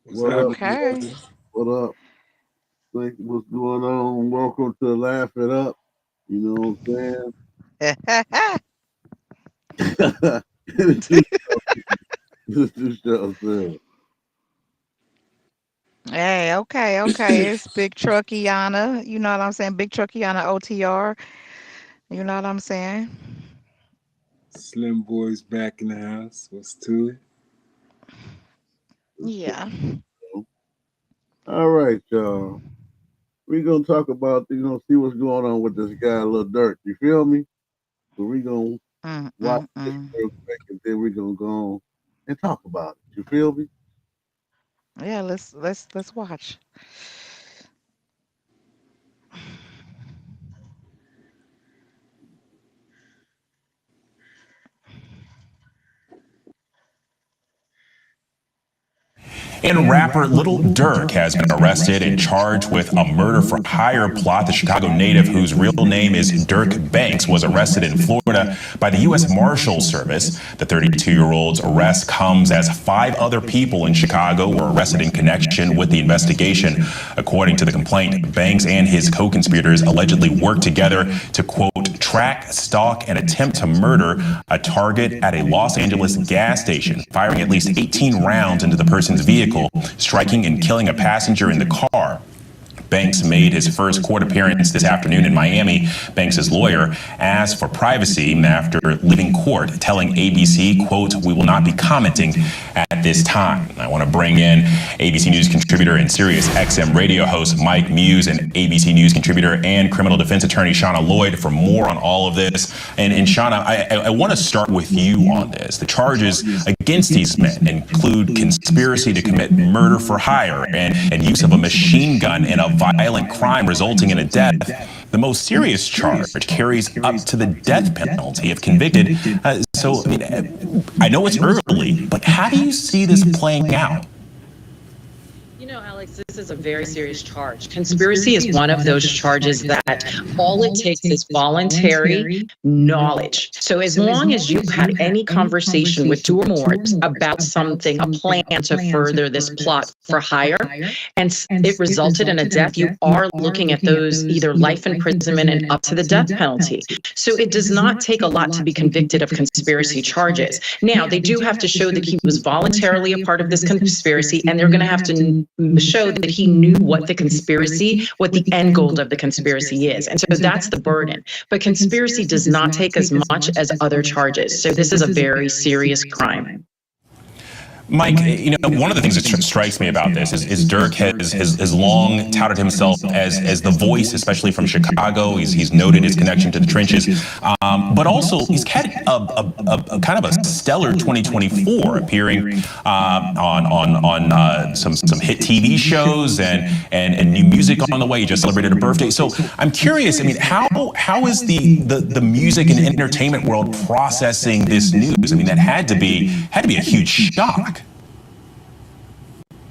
What up, Okay. brother? What up? Think what's going on? Welcome to Laugh It Up. You know what I'm saying? Introduce yourself. Hey, okay, okay. It's Big Truckiana. You know what I'm saying? Big Truckiana OTR. You know what I'm saying? Slim Boys back in the house. What's to it? Yeah. All right, y'all. We're gonna talk about, see what's going on with this guy, Lil Durk. You feel me? So we're gonna watch this Mm. real quick and then we're gonna go on and talk about it. You feel me? Yeah, let's watch. And rapper Little Durk has been arrested and charged with a murder for hire plot. The Chicago native, whose real name is Dirk Banks, was arrested in Florida by the U.S. Marshals Service. The 32-year-old's arrest comes as 5 other people in Chicago were arrested in connection with the investigation. According to the complaint, Banks and his co-conspirators allegedly worked together to, quote, track, stalk, and attempt to murder a target at a Los Angeles gas station, firing at least 18 rounds into the person's vehicle, striking and killing a passenger in the car. Banks made his first court appearance this afternoon in Miami. Banks' lawyer asked for privacy after leaving court, telling ABC, quote, "We will not be commenting at this time." I want to bring in ABC News contributor and Sirius XM radio host Mike Muse and ABC News contributor and criminal defense attorney Shauna Lloyd for more on all of this. And Shauna, I want to start with you on this. The charges against these men include conspiracy to commit murder for hire and use of a machine gun in a violent crime resulting in a death. The most serious charge carries up to the death penalty if convicted. I know it's early, but how do you see this playing out? You know, Alex, this is a very serious charge. Conspiracy is one of those charges that all it takes is voluntary knowledge. So as long as you've had any conversation with 2 or more about something, a plan to further this plot for hire, and it resulted in a death, you are looking at those either life imprisonment and up to the death penalty. So it does not take a lot to be convicted of conspiracy charges. Now, they do have to show that he was voluntarily a part of this conspiracy, and they're going to have to show that he knew what the conspiracy, what the end goal of the conspiracy is. And so that's the burden. But conspiracy does not take as much as other charges. So this is a very serious crime. Mike, one of the things that strikes me about this is Dirk has long touted himself as the voice, especially from Chicago. He's noted his connection to the trenches, but also he's had a kind of a stellar 2024, appearing on some hit TV shows and new music on the way. He just celebrated a birthday. So I'm curious. I mean, how is the music and entertainment world processing this news? I mean, that had to be a huge shock.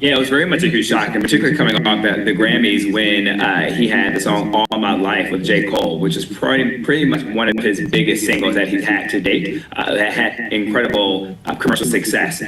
Yeah, it was very much a huge shock, and particularly coming off the Grammys when he had the song "All My Life" with J. Cole, which is pretty much one of his biggest singles that he's had to date. That had incredible commercial success.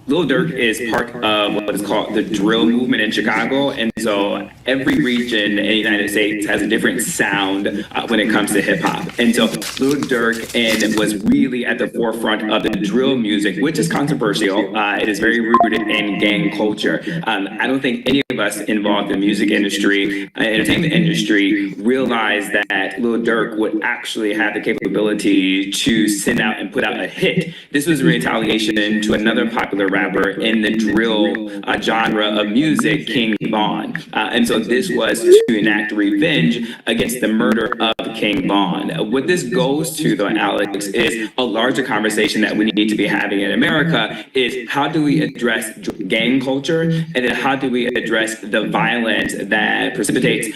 Lil Durk is part of what is called the drill movement in Chicago, and so every region in the United States has a different sound when it comes to hip hop. And so Lil Durk was really at the forefront of the drill music, which is controversial. It is very rooted in gang culture. I don't think any of us involved in the music industry, entertainment industry, realized that Lil Durk would actually have the capability to send out and put out a hit. This was a retaliation to another popular rapper in the drill genre of music, King Von. And so this was to enact revenge against the murder of King Von. What this goes to, though, Alex, is a larger conversation that we need to be having in America is how do we address gang culture, and then how do we address the violence that precipitates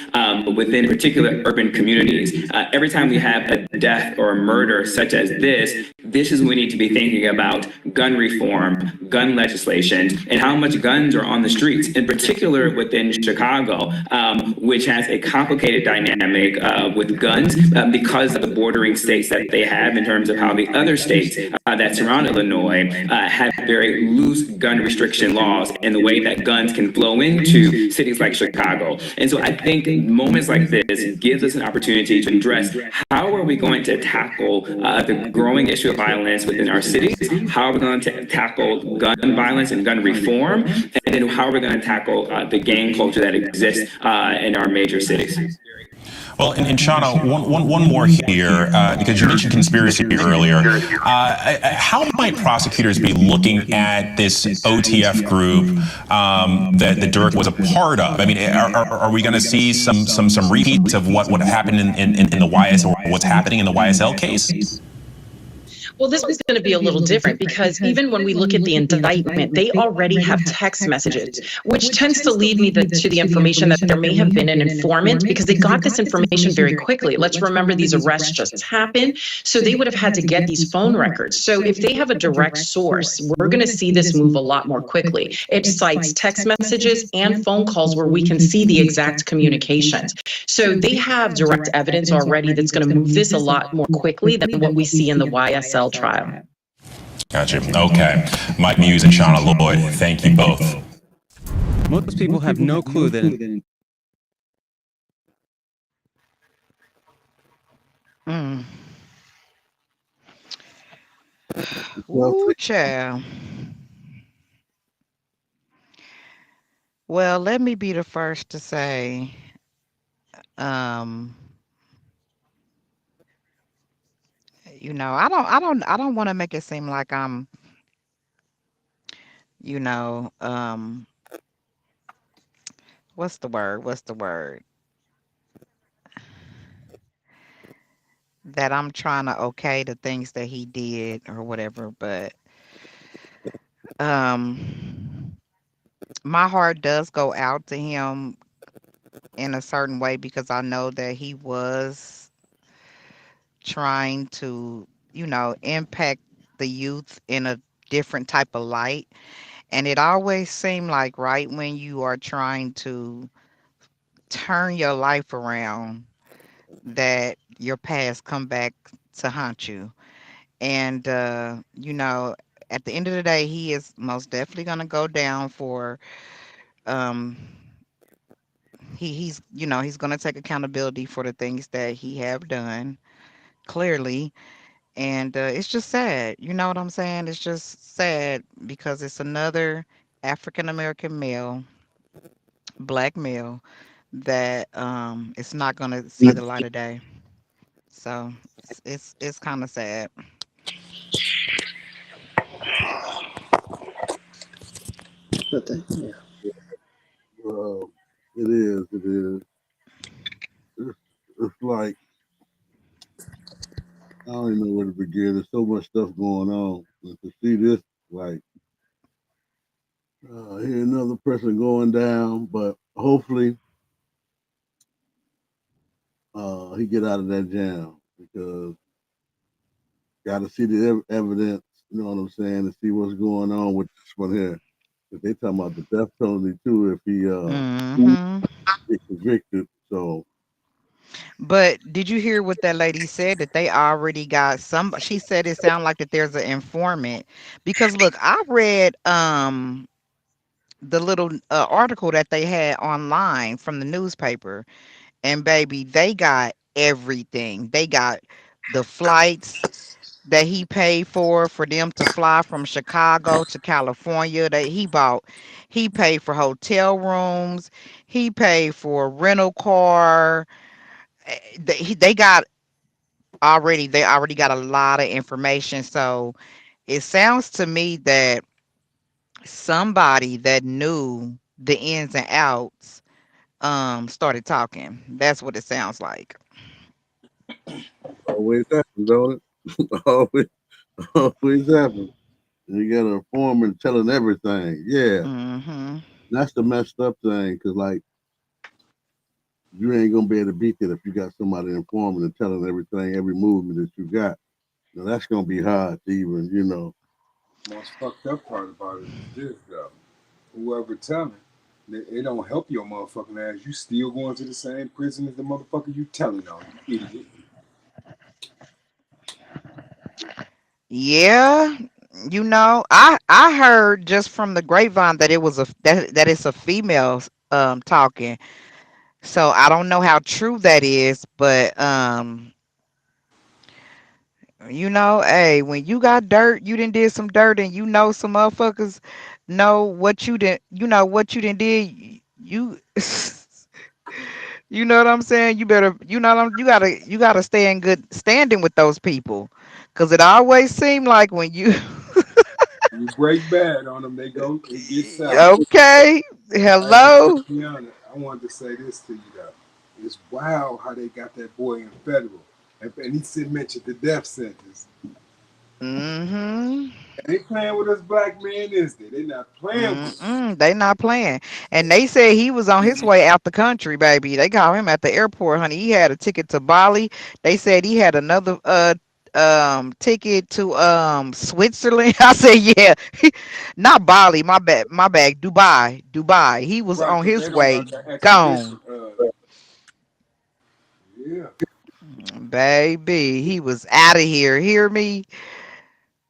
within particular urban communities. Every time we have a death or a murder such as this is when we need to be thinking about gun reform, gun legislation, and how much guns are on the streets, in particular within Chicago, which has a complicated dynamic with guns because of the bordering states that they have in terms of how the other states that surround Illinois have very loose gun restriction laws and the way that guns can flow into cities like Chicago. And so I think moments like this gives us an opportunity to address how are we going to tackle the growing issue of violence within our cities, how are we going to tackle gun violence and gun reform, and then how are we going to tackle the gang culture that exists in our major cities. Well, and Shauna, one more here, because you mentioned conspiracy earlier. How might prosecutors be looking at this OTF group that Dirk was a part of? I mean, are we going to see some repeats of what happened in the YS, or what's happening in the YSL case? Well, this is going to be a little different because even when we look at the indictment, they already have text messages, which tends to lead me to the information that there may have been an informant because they got this information very quickly. Let's remember these arrests just happened, so they would have had to get these phone records. So if they have a direct source, we're going to see this move a lot more quickly. It cites text messages and phone calls where we can see the exact communications. So they have direct evidence already that's going to move this a lot more quickly than what we see in the YSL trial. Gotcha. Okay. Mike Muse and Shauna Lloyd, thank you both. Most people have no clue that. Ooh, child. Well, let me be the first to say, I don't want to make it seem like I'm, you know, what's the word? What's the word? That I'm trying to okay the things that he did or whatever, but um my heart does go out to him in a certain way because I know that he was trying to, impact the youth in a different type of light. And it always seemed like right when you are trying to turn your life around, that your past come back to haunt you. And at the end of the day, he is most definitely gonna go down for um he's gonna take accountability for the things that he have done, clearly. And it's just sad. You know what I'm saying? It's just sad because it's another African American male, black male, that it's not gonna see the light of day. So it's kind of sad. It is. It is. It's, it's like I don't even know where to begin. There's so much stuff going on, and to see this, like, hear another person going down, but hopefully, he get out of that jam because got to see the evidence. You know what I'm saying? And see what's going on with this one here. If they talking about the death penalty too, if he Hmm. get convicted. So But did you hear what that lady said? That they already got some. She said it sounded like that there's an informant. Because look, I read the little article that they had online from the newspaper, and baby, they got everything. They got the flights that he paid for them to fly from Chicago to California. That he bought. He paid for hotel rooms. He paid for a rental car. They got they already got a lot of information. So it sounds to me that somebody that knew the ins and outs started talking. That's what it sounds like. always happens, don't it? always, always happens. And you got a foreman telling everything. Yeah, Mhm. that's the messed up thing. Because like you ain't gonna be able to beat that if you got somebody informing and telling everything, every movement that you got. Now that's gonna be hard to even. Most fucked up part about it is this though. Whoever telling, they don't help your motherfucking ass. You still going to the same prison as the motherfucker you telling on, you idiot. Yeah, I heard just from the grapevine that it was that it's a female talking. So I don't know how true that is, but hey, when you got dirt, you done did some dirt, and some motherfuckers know what what you done did. You, you know what I'm saying? You better, you gotta stay in good standing with those people, cause it always seemed like when you, You break bad on them, it gets south. okay, Hey, but hello. Tiana, I wanted to say this to you though. It's wild how they got that boy in federal, and he said mentioned the death sentence. Mm-hmm. They ain't playing with us black men, is they? They not playing with us. Mm-mm, they not playing. And they said he was on his way out the country, baby. They called him at the airport, honey. He had a ticket to Bali. They said he had another ticket to Switzerland. I said, yeah. Not Bali, my bad. Dubai. Dubai. He was Right, on because his they don't way got that extradition. gone. Yeah. Baby. He was out of here. Hear me?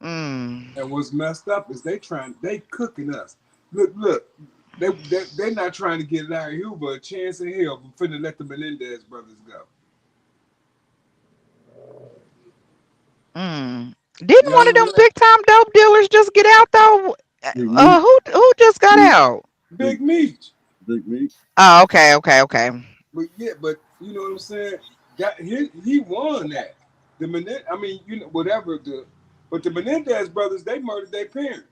Mm. And what's messed up is they cooking us. Look, they not trying to get Larry Hoover a chance in hell for finna let the Menendez brothers go. Mm. Didn't Y'all one of know them that? big time dope dealers just get out though? Big meat, Who just got out? big Big Meech. big meat. Oh, okay, okay, okay. But yeah, but you know what I'm saying? That he won that. The Menendez, I mean, whatever but the Menendez brothers, they murdered their parents.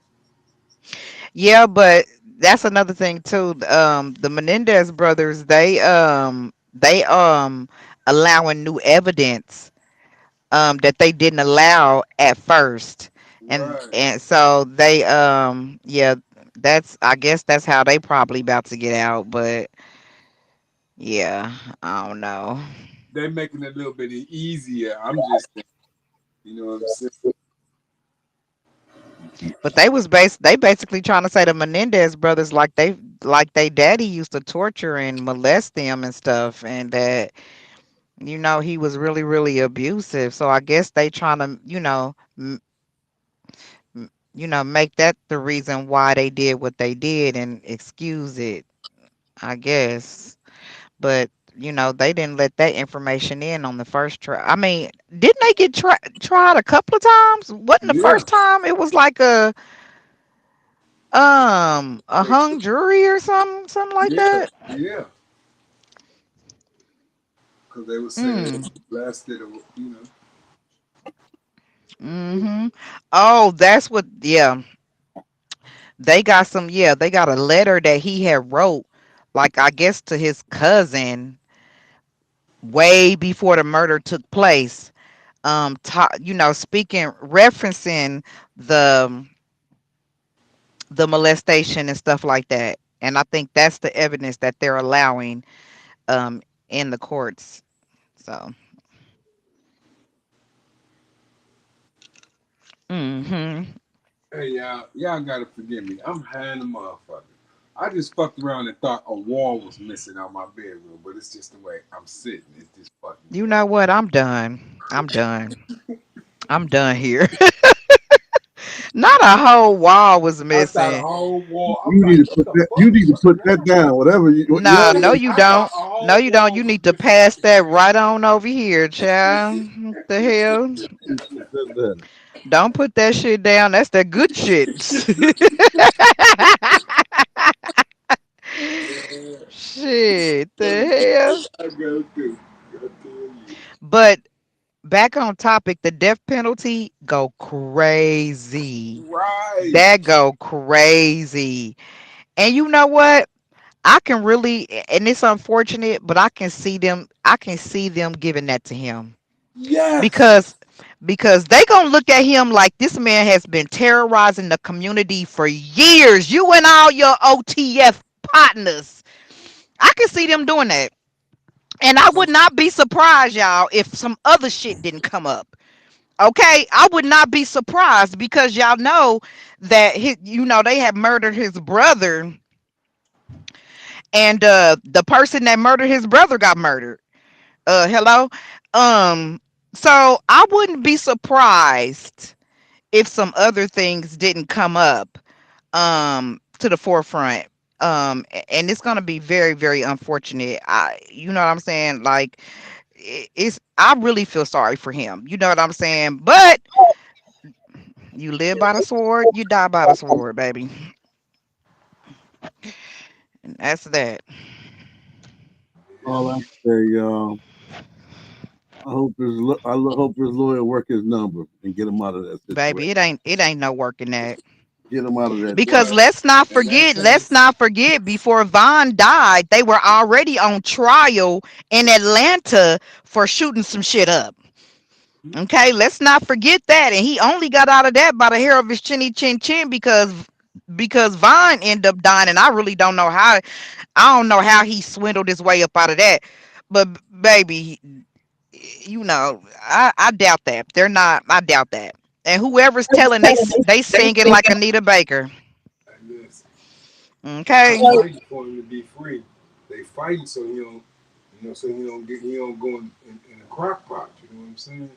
Yeah, but that's another thing too. The Menendez brothers, they allowing new evidence that they didn't allow at first. Right. And so they yeah, that's I guess that's how they probably about to get out, but yeah, I don't know. They making it a little bit easier. I'm just saying, you know what I'm saying? But they basically trying to say the Menendez brothers like they daddy used to torture and molest them and stuff, and that he was really really abusive. So I guess they trying to make that the reason why they did what they did and excuse it. I guess, but they didn't let that information in on the first try. I mean, didn't they get tried a couple of times? Wasn't the Yeah. first time it was like a They hung jury or something like Yeah, that? yeah, because they were saying Mm. blasted, you know. Mhm. Oh, that's what. Yeah, they got a letter that he had wrote, like I guess to his cousin way before the murder took place. Speaking, referencing the the molestation and stuff like that. And I think that's the evidence that they're allowing um in the courts. So. Mhm. Hey, y'all gotta forgive me. I'm high in the motherfucker. I just fucked around and thought a wall was missing out my bedroom, but it's just the way I'm sitting. It's just fucking me You up. know what? I'm done. I'm done. I'm done here. Not a whole wall was I thought a missing. whole wall. I'm You need like, to what put the that. You fuck? need to put that down. Whatever you Nah, already no, you I thought don't. a No, whole you don't. wall You was need to missing out pass the that bedroom. right on over here, child. What the hell? put that down. Don't put that shit down. That's that good shit. Shit, the hell? I go through. I tell you. But back on topic, the death penalty go crazy. Right. That go crazy. And you know what? I can really, and it's unfortunate, but I can see them giving that to him Yes. because they gonna look at him like this man has been terrorizing the community for years. You and all your OTF partners. I can see them doing that. And I would not be surprised, y'all, if some other shit didn't come up. Okay, I would not be surprised because y'all know that they have murdered his brother, and the person that murdered his brother got murdered. Hello. Um, so I wouldn't be surprised if some other things didn't come up to the forefront. And it's gonna be very, very unfortunate. You know what I'm saying? Like, I really feel sorry for him. You know what I'm saying? But you live by the sword, you die by the sword, baby. And that's that. All I can say, y'all, hope his lawyer work his number and get him out of that situation. Baby, it ain't no working that. Get him out of that Because Well, situation. and that let's case, not forget, before Vaughn died, they were already on trial in Atlanta for shooting some shit up. Okay, let's not forget that. And he only got out of that by the hair of his chinny chin chin because Vaughn ended up dying, and I really don't know how. I don't know how he swindled his way up out of that. But baby, I doubt that. They're not. I doubt that. And whoever's telling, they singing like Anita Baker. and this, they Okay. fighting for him to be free. They fighting so he don't, so he don't go in the crock pot. You know what I'm saying?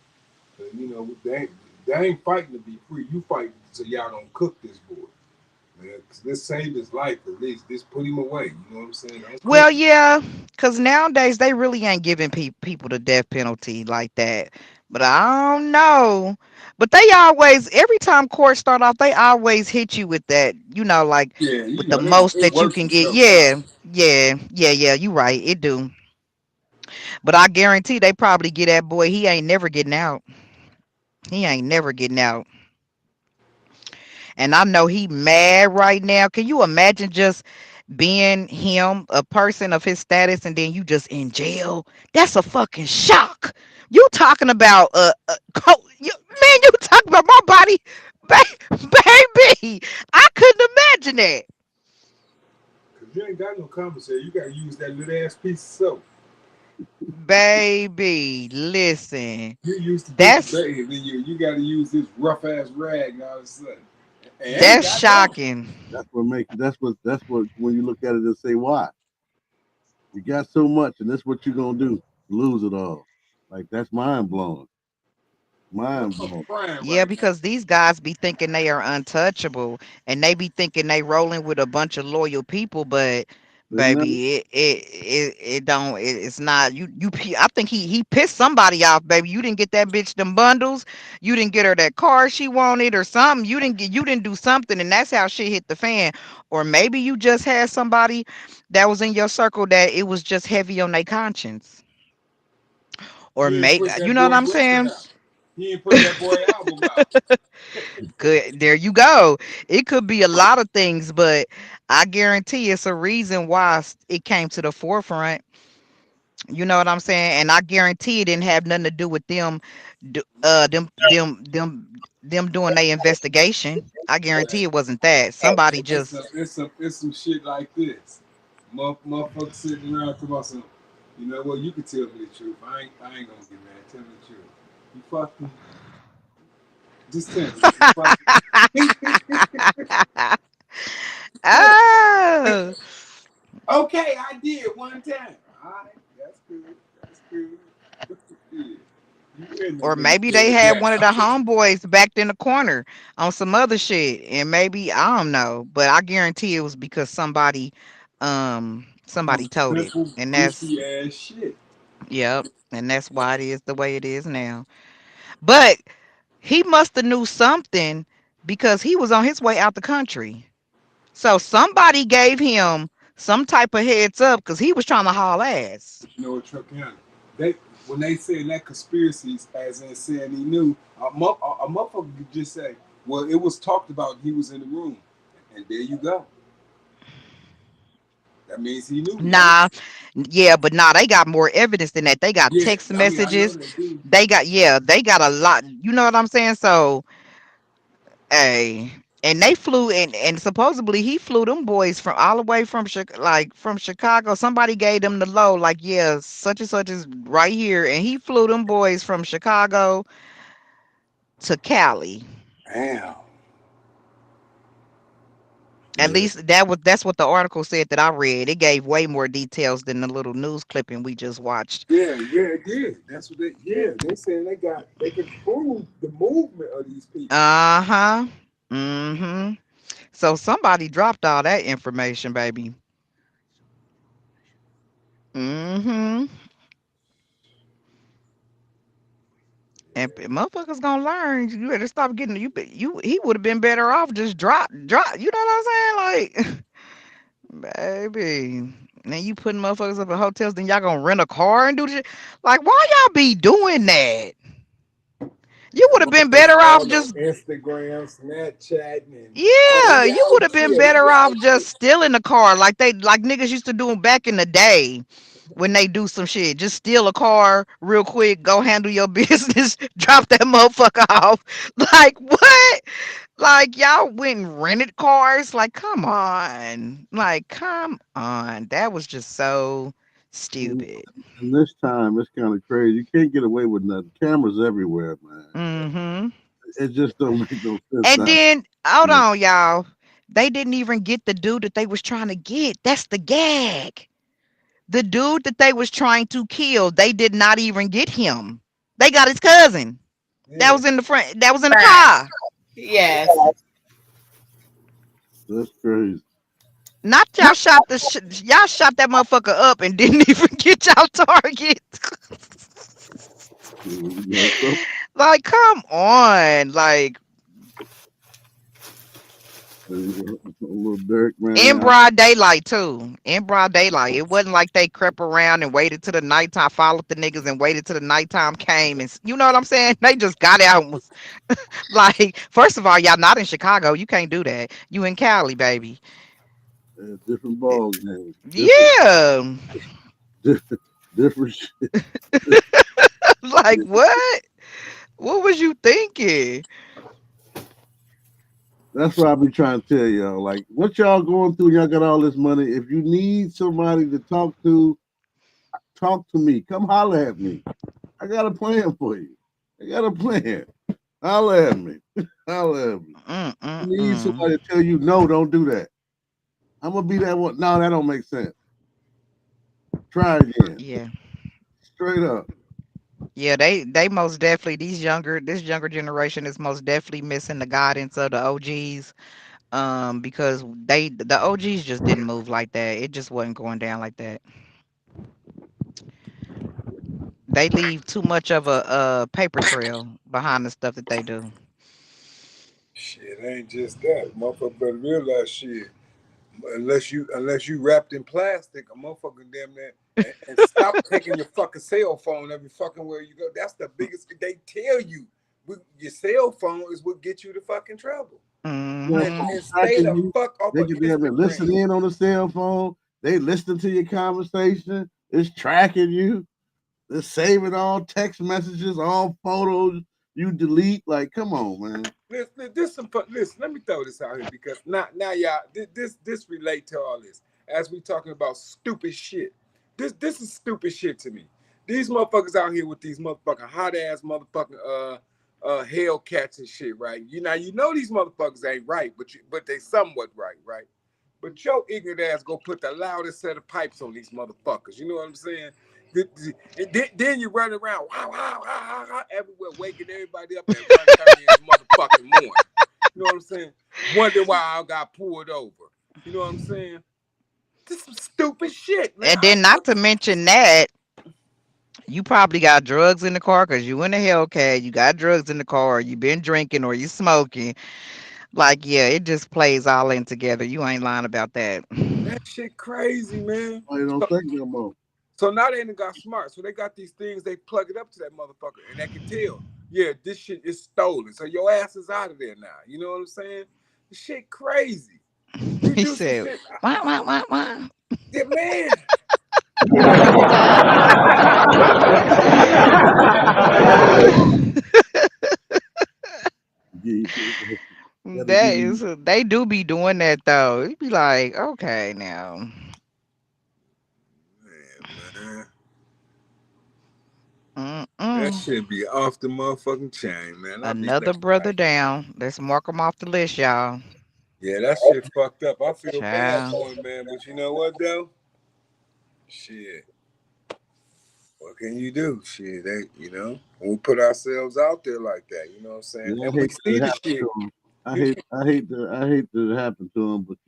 But, they ain't fighting to be free. You fighting so y'all don't cook this boy. Man, 'cause this saved his life at least. This put him away. You know what I'm saying? Don't cook Well, him. yeah, because nowadays they really ain't giving people the death penalty like that. But I don't know. But they always, every time court start off, they always hit you with that, like Yeah, with the they most it that you works can get. itself out. Yeah, yeah, yeah, yeah. You right, it do. But I guarantee they probably get that boy. He ain't never getting out. He ain't never getting out. And I know he mad right now. Can you imagine just being him, a person of his status, and then you just in jail? That's a fucking shock. You talking about man? You talking about my body, baby? I couldn't imagine that, Cause you ain't got no commissary. You gotta use that little ass piece of soap. baby. Listen, You used to just that's bathe, then you gotta use this rough ass rag all of a sudden. And ain't that's got none. shocking. That's what when you look at it and say why you got so much and that's what you're gonna do, lose it all. Like that's mind blowing. Mind I'm blowing. crying Yeah, right now. because these guys be thinking they are untouchable, and they be thinking they rolling with a bunch of loyal people, but They never baby, it don't. It's not. I think he pissed somebody off, baby. You didn't get that bitch them bundles. You didn't get her that car she wanted or something. You didn't do something, and that's how shit hit the fan. Or maybe you just had somebody that was in your circle that it was just heavy on their conscience. Or You ain't maybe, put you that know what boy I'm record saying? out. He ain't put that boy album out. Good. There you go. It could be a lot of things, but I guarantee it's a reason why it came to the forefront. You know what I'm saying? And I guarantee it didn't have nothing to do with them, them doing their investigation. I guarantee it wasn't that. Somebody just It's some shit like this. Motherfuckers sitting around talking about some. You know what? You can tell me the truth. I ain't gonna get mad. Tell me the truth. You fucked me. Just tell me. You fucked me. oh, Okay, I did one time. All right, that's good. That's good. Yeah. You in there or when you maybe they said had one of the that. homeboys backed in the corner on some other shit, and maybe I don't know, but I guarantee it was because On somebody some told it, simple, and that's goofy ass shit. yep, and that's why it is the way it is now. But he must have knew something because he was on his way out the country. So somebody gave him some type of heads up because he was trying to haul ass. But you know what, Truck County? They when they say that conspiracies, as in saying he knew, a motherfucker could just say, "Well, it was talked about. He was in the room," and there you go. That means he knew, right? Nah, yeah, but nah, they got more evidence than that. They got Yeah, text I mean, I know messages. they do. They got a lot. You know what I'm saying? So, hey, and they flew and supposedly he flew them boys from all the way from from Chicago. Somebody gave them the low, like, yeah, such and such is right here, and he flew them boys from Chicago to Cali. Damn. At Yeah. least that's what the article said that I read. It gave way more details than the little news clipping we just watched. Yeah, yeah, it did. That's what they. Yeah, they saying they can prove the movement of these people. Uh-huh. Mm-hmm. So somebody dropped all that information, baby. Mm-hmm. And motherfuckers gonna learn. You better stop getting you. He would have been better off just drop. You know what I'm saying? Like, baby. Now you putting motherfuckers up in hotels, then y'all gonna rent a car and do this. Like, why y'all be doing that? You And would have been motherfuckers better off all on just Instagram, Snapchatting, and oh yeah. You y'all would have been killing, better off y'all. just stealing the car like niggas used to do back in the day. When they do some shit. Just steal a car real quick, go handle your business, drop that motherfucker off. Like what? Like y'all went and rented cars? Like come on. Like come on. That was just so And, stupid. and this time, it's kind of crazy. You can't get away with nothing. Cameras everywhere, man. Mhm. It just don't make no sense And now. then hold Man. on, y'all. They didn't even get the dude that they was trying to get. That's the gag. The dude that they was trying to kill, they did not even get him. They got his cousin. That Yeah. was in the front. That was in the Facts. car. Yes. That's crazy. Not y'all shot y'all shot that motherfucker up and didn't even get y'all target. So, Like, come on. Like little Dirk, in man. broad daylight too. In broad daylight. It wasn't like they crept around and waited till the nighttime, followed the niggas and waited till the nighttime came and you know what I'm saying? They just got out and was like, first of all, y'all not in Chicago. You can't do that. You in Cali, baby. Different ball game. Yeah. Different, different shit. Like what? What was you thinking? That's what I be trying to tell y'all. Like, what y'all going through? Y'all got all this money. If you need somebody to talk to me. Come holler at me. I got a plan for you. I got a plan. Holler at me. Holler at me. You need Mm-mm-mm. somebody to tell you no, don't do that. I'm gonna be that one. No, that don't make sense. Try again. Yeah. Straight up. Yeah, they most definitely this younger generation is most definitely missing the guidance of the OGs. Because the OGs just didn't move like that. It just wasn't going down like that. They leave too much of a paper trail behind the stuff that they do. Shit, ain't just that. Motherfucker better realize shit. Unless you wrapped in plastic, a motherfucker damn near and stop taking your fucking cell phone every fucking where you go. That's the biggest. They tell you your cell phone is what gets you to fucking trouble. Cell Hmm. phone And stay tracking the you. fuck off They of can damn it listen Instagram. in on the cell phone. They listen to your conversation. It's tracking you. They're saving all text messages, all photos you delete. Like, come on, man. This some fun. Listen, let me throw this out here because now y'all this relate to all this as we talking about stupid shit. This is stupid shit to me. These motherfuckers out here with these motherfucking hot ass motherfucking Hellcats and shit, right? You know these motherfuckers ain't right, but they somewhat right, right? But your ignorant ass go put the loudest set of pipes on these motherfuckers. You know what I'm saying? Then you run around, wow, wow, wow, wow, everywhere, waking everybody up at 1:30 in the motherfucking morning. You know what I'm saying? Wondering why I got pulled over. You know what I'm saying? This is some stupid shit, man. And then not to mention that you probably got drugs in the car because you in a Hellcat. You got drugs in the car. You been drinking or you smoking. Like, yeah, it just plays all in together. You ain't lying about that. That shit crazy, man. Why you don't So, think no more? so now they ain't got smart. So they got these things, they plug it up to that motherfucker, and they can tell, yeah, this shit is stolen. So your ass is out of there now. You know what I'm saying? This shit crazy. You He do some said, shit. wah. Yeah, man. Yeah, gotta That give is, you. they do be doing that though. You be like, okay, now. Man, man. That Mm-mm. should be off the motherfucking chain, man. I be Another thinking brother like, down. Let's mark him off the list, y'all. yeah, that shit fucked up. I feel bad Child. for him, man. But you know what though? Shit. What can you do? Shit, when we put ourselves out there like that, you know what I'm saying? Yeah, I And we hate that see it the happened shit. to him. I hate that it happened to him. But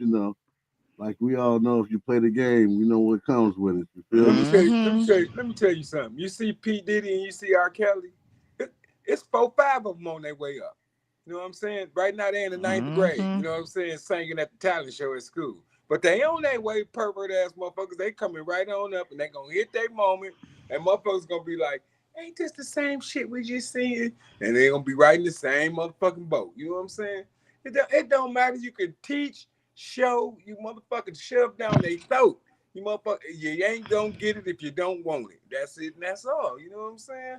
like we all know, if you play the game, you know what comes with it. You feel me? Mm-hmm. Let me tell you something. You see P. Diddy and you see R. Kelly, it's 4, 5 of them on their way up. You know what I'm saying? Right now they're in the ninth grade. Mm-hmm. You know what I'm saying? Singing at the talent show at school. But they on their way, pervert ass motherfuckers. They coming right on up and they gonna hit their moment. And motherfuckers gonna be like, ain't this the same shit we just seen? And they gonna be right in the same motherfucking boat. You know what I'm saying? It don't matter. You can teach, show, you motherfucking shove down their throat. You motherfucker, you ain't gonna get it if you don't want it. That's it and that's all. You know what I'm saying?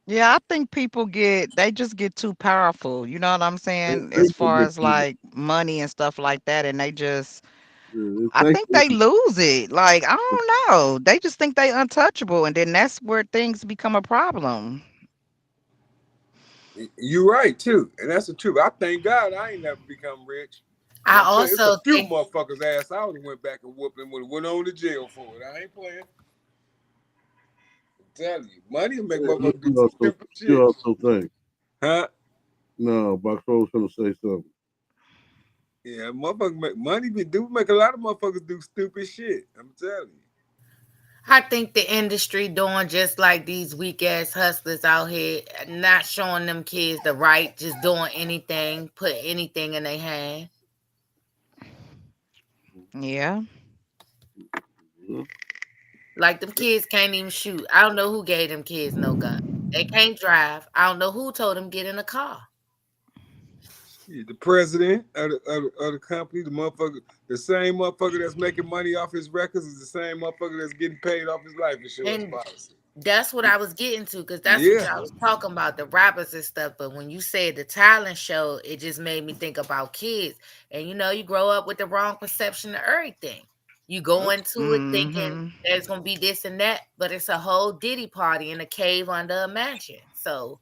Yeah, I think they just get too powerful. You know what I'm They saying? As think they far get as to it. like money and stuff like that. And Yeah, I they think think they lose it. Like, I don't know. They just think they untouchable. And then that's where things become a problem. You're right too, and that's the truth. I thank God I ain't never become rich. And I I'm telling you, it's a also few think motherfuckers ass I would have went back and whooped them, would have went on to jail for it. I ain't playing. I'm telling you, money will make what motherfuckers do some stupid you shit. also think. Huh? No, Box was gonna say something. Yeah, motherfuckers do make a lot of motherfuckers do stupid shit. I'm telling you. I think the industry doing just like these weak ass hustlers out here, not showing them kids the right, just doing anything, put anything in their hand. Yeah. Yeah. Like them kids can't even shoot. I don't know who gave them kids no gun. They can't drive. I don't know who told them get in a car. Shit, the president of the company, the same motherfucker that's making money off his records is the same motherfucker that's getting paid off his life insurance And policy. that's what I was getting to, because that's what Yeah. y'all was talking about, the rappers and stuff. But when you said the talent show, it just made me think about kids. And you grow up with the wrong perception of everything. You go into it thinking Mm-hmm. there's gonna be this and that, but it's a whole Diddy party in a cave under a mansion. So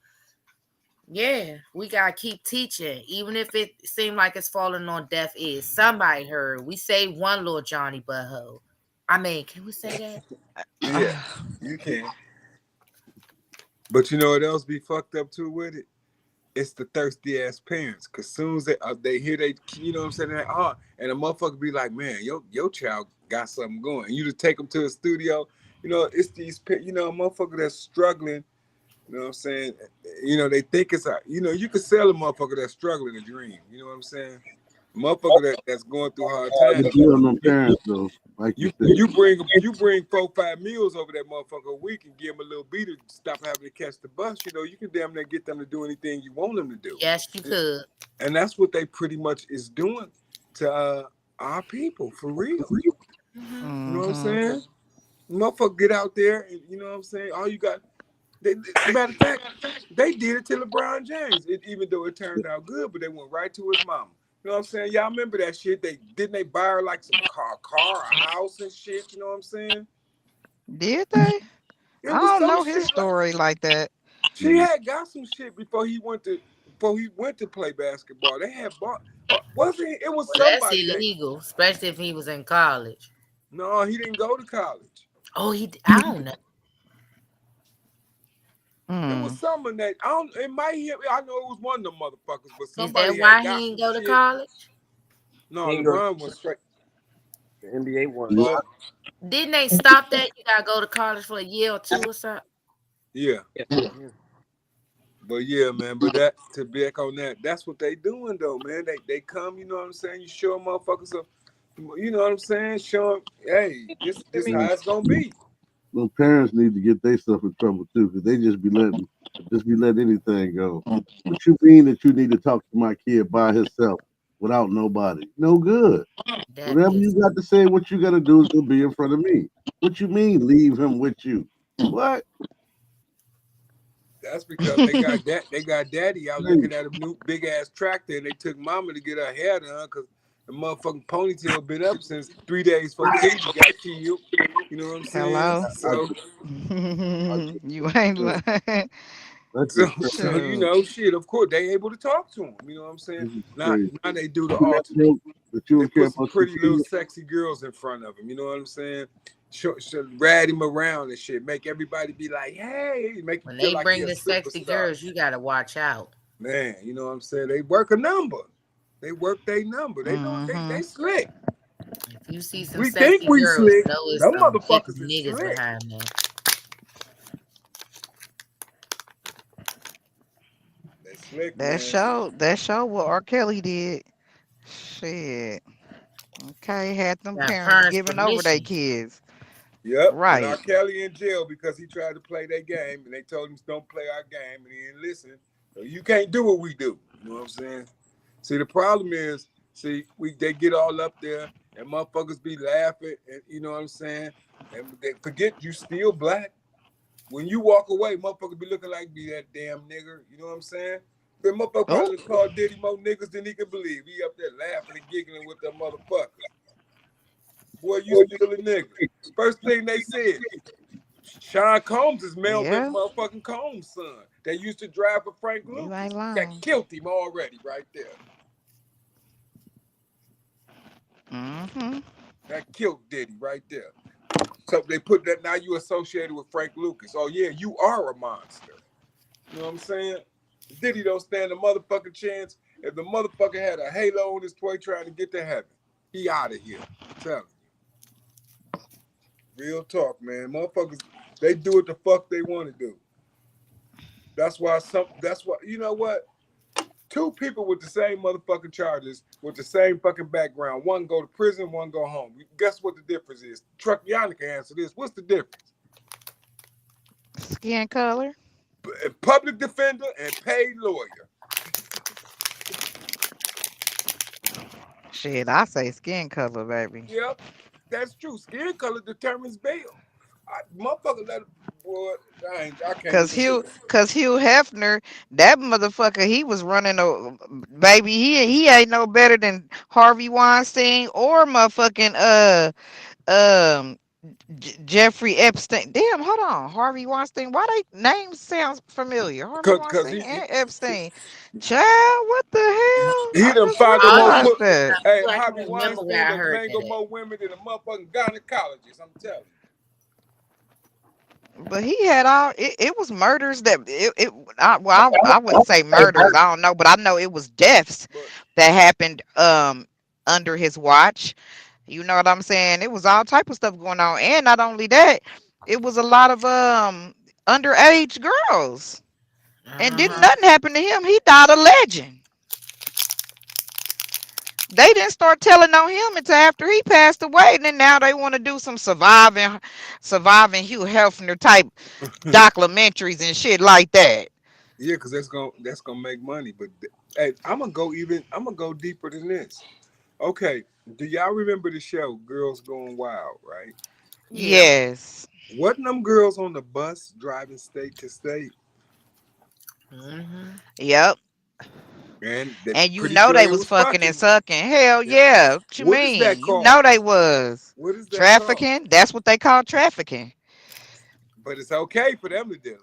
yeah, we gotta keep teaching, even if it seemed like it's falling on deaf ears. Somebody heard. We say one little Johnny butthole. I mean, can we say that? Yeah, you can. But you know what else be fucked up too with it? It's the thirsty ass parents. Cause soon as they hear you know what I'm saying, and a motherfucker be like, man, your child got something going. And you just take them to a studio. It's these motherfucker that's struggling. You know what I'm saying? They think it's you can sell a motherfucker that's struggling a dream. You know what I'm saying? Motherfucker that's going through hard To times. be on them parents though, like you You said. you bring 4, 5 meals over that motherfucker a week and give them a little beat to stop having to catch the bus. You can damn near get them to do anything you want them to do, Yes, you could. and that's what they pretty much is doing to our people for real. Hmm. You know what I'm Mm-hmm. saying? Motherfucker, get out there and you know what I'm saying. All you got. Matter of fact, they did it to LeBron James. Even though it turned out good, but they went right to his mama. You know what I'm saying? Y'all remember that shit? They buy her like some a house and shit. You know what I'm saying? Did they? It I was don't some know his shit like story like that. she had got some shit before he went to play basketball. They had bought wasn't it? It was Well, that's somebody that illegal, especially if he was in college. no, he didn't go to college. Oh, I don't know. It was Mm. someone that I don't. It might. I know it was one of them motherfuckers, but Is that somebody had why got he didn't some go to shit. college? No, He ain't go to LeBron went straight. the NBA one. Yeah, Huh? Didn't they stop that? You gotta go to college for a year or two or something. Yeah. Yeah. Yeah. But yeah, man. But that to back on that, that's what they doing though, man. They come, you know what I'm saying. You show motherfuckers up, you know what I'm saying. Show them, hey, this how it's gonna be. them parents need to get themselves in trouble too, because they just be letting anything go. What you mean that you need to talk to my kid by himself without nobody? No good. That Whatever you piece. got to say, what you got to do is gonna be in front of me. What you mean, leave him with you? What? That's because they got daddy out Hey, looking at a new big ass tractor, and they took mama to get her hair done because The motherfucking ponytail been up since 3 days before Kennedy got killed. You know what I'm saying? Hello. I, So, I just, You ain't uh, lying. that's so, just crazy. so you Shoot. know, shit. Of course, they able to talk to him. You know what I'm saying? This is Now, crazy. now they do the You never alternate. knew that you They would care put some about your pretty little kids. sexy girls in front of him. You know what I'm saying? Rad him around and shit. Make everybody be like, hey, make you When feel they like he bring a the sexy superstar. girls, you gotta watch out. Man, you know what I'm saying? They work a number. They work their number. They know they Mm-hmm. slick. If you see some We think sexy we girls, slick. know it's Them some big motherfuckers is niggas slick. behind them. They slick, That man. show. That show what R. Kelly did. Shit. Okay, had them Got parents parents' giving over their permission. kids. Yep. And R. Right. Kelly in jail because he tried to play their game and they told him don't play our game and he didn't listen. So you can't do what we do. You know what I'm saying? See, the problem is, they get all up there and motherfuckers be laughing and you know what I'm saying? And they forget you still black. When you walk away, motherfuckers be looking like be that damn nigger. You know what I'm saying? The motherfucker Oh. probably called Diddy more niggas than he can believe. He up there laughing and giggling with them motherfuckers. Boy, you still a nigga. First thing they said, Sean Combs is Melvin Yeah. motherfucking Combs' son. They used to drive for Frank You Lucas. ain't That lying. killed him already right there. Mm-hmm. That killed Diddy right there. So they put that now you associated with Frank Lucas. Oh yeah, you are a monster. You know what I'm saying? Diddy don't stand a motherfucking chance. If the motherfucker had a halo on his toy trying to get to heaven, he out of here. I'm telling you. Real talk, man. Motherfuckers, they do what the fuck they want to do. That's why you know what? Two people with the same motherfucking charges, with the same fucking background. One go to prison, one go home. Guess what the difference is? Truck Yana can answer this. What's the difference? Skin color. Public defender and paid lawyer. Shit, I say skin color, baby. Yep, that's true. Skin color determines bail. Motherfucker, I can't Cause even look Hugh, at it. cause Hugh Hefner, that motherfucker, he was running a baby. He ain't no better than Harvey Weinstein or motherfucking um Jeffrey Epstein. Damn, hold on, Harvey Weinstein. Why they names sounds familiar? Harvey Cause Weinstein and Epstein. Child, what the hell? he I done just fondled All more you realized put. that. Hey, I Harvey can't remember where Weinstein I done heard that mangled at. more women than a motherfucking gynecologist. I'm telling But he had all it was murders that I wouldn't say murders. I don't know, but I know it was deaths you. that happened under his watch. You know what I'm saying? It was all type of stuff going on. And not only that, it was a lot of underage girls. And didn't Uh-huh. nothing happen to him. He died a legend. They didn't start telling on him until after he passed away. And then now they want to do some surviving Hugh Hefner type But documentaries and shit like that. yeah, because that's gonna make money. But hey, I'm gonna go deeper than this. Okay, do y'all remember the show Girls Going Wild? Right? Yeah. Yes. Wasn't them girls on the bus driving state to state, Mm-hmm. Yep. and they And you pretty know sure they they was was fucking and fucking. sucking. Hell Yeah. yeah. What you What is that mean? You know called? they was. What is that called? Trafficking. That's what they call trafficking. But it's okay for them to do it.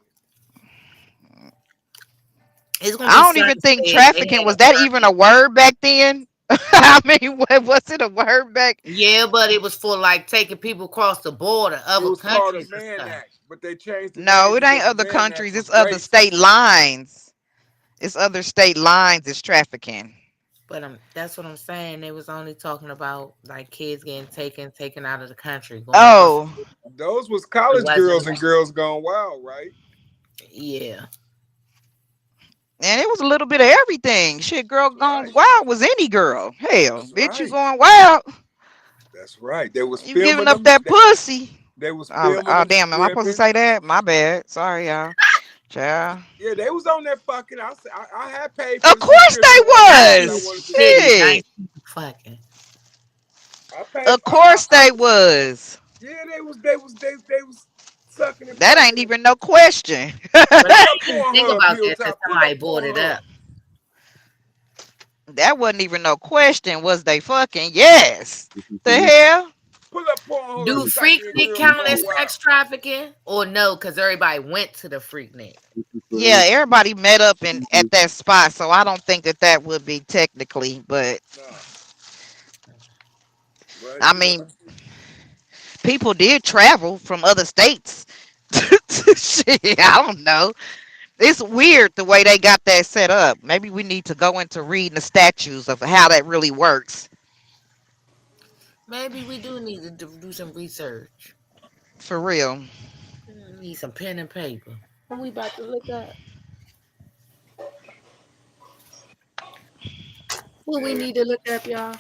It's gonna I be don't even think sunset. They trafficking had a was that even a permit. word back then. I mean, was it a word back? Yeah, but it was for like taking people across the border, It other was called a countries and Mann stuff. Act, but they changed the name No, it ain't because the other Mann Act countries. It's was other state racist. lines. It's other state lines. It's trafficking. But that's what I'm saying. They was only talking about like kids getting taken out of the country, going across the Oh, border. Those was It college wasn't girls like, and girls gone wild, right? yeah. and it was a little bit of everything. Shit, girl That's gone right. wild was any girl. Hell, That's bitch, you right. going wild. That's right. They was You giving filming up them. that pussy. They was Oh, filming oh them damn, am I supposed to stripping. say that? My bad. Sorry, y'all. Child. Yeah, they was on that fucking. I had paid for Of the course subscription they one time Nice because I people was. wanted to see titties, it. nice Shit. people fucking. I paid. Of course they was. Yeah, they was sucking and That ain't fucking. even no question. But I Look up didn't even think Pornhub about that until Hilltop. Look somebody up brought it Pornhub. up. That wasn't even no question. Was they fucking? Yes. What you The say? hell? Pull up Pornhub Do and type in Freaknik girl What count gone as wild. sex trafficking or no? Because everybody went to the Freaknik. you Yeah, say? everybody met up in You at that spot, so I don't think that that would be technically. But Nah. But I you know, mean, people did travel from other states. Shit, I don't know. It's weird the way they got that set up. Maybe we need to go into reading the statutes of how that really works. Maybe we do need to do some research. For real. Need some pen and paper. What we about to look up? What we yeah. need to look up, y'all?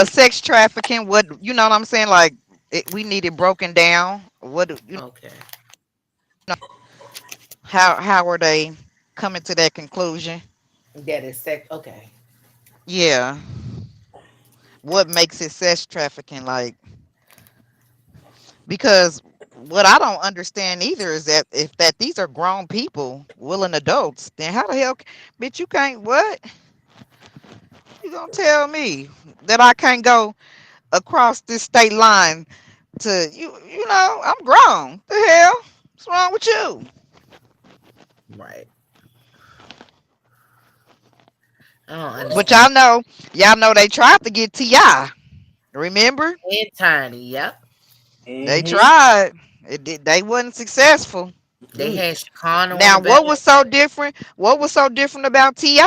Sex trafficking. What you know what I'm saying? Like we need it broken down. What Okay. how are they coming to that conclusion? That is sex. Okay. Yeah. What makes it sex trafficking? Like because what I don't understand either is that if that these are grown people, willing adults, then how the hell, bitch, you can't what? You gonna tell me that I can't go across this state line to you? You know, I'm grown. The hell, what's wrong with you? Right. I don't But understand. y'all know they tried to get Ti. Remember, And tiny. Yep. they Mm-hmm. tried. It did. They wasn't successful. They Mm. had Chicana on the Now, back. what was so different? What was so different about Ti?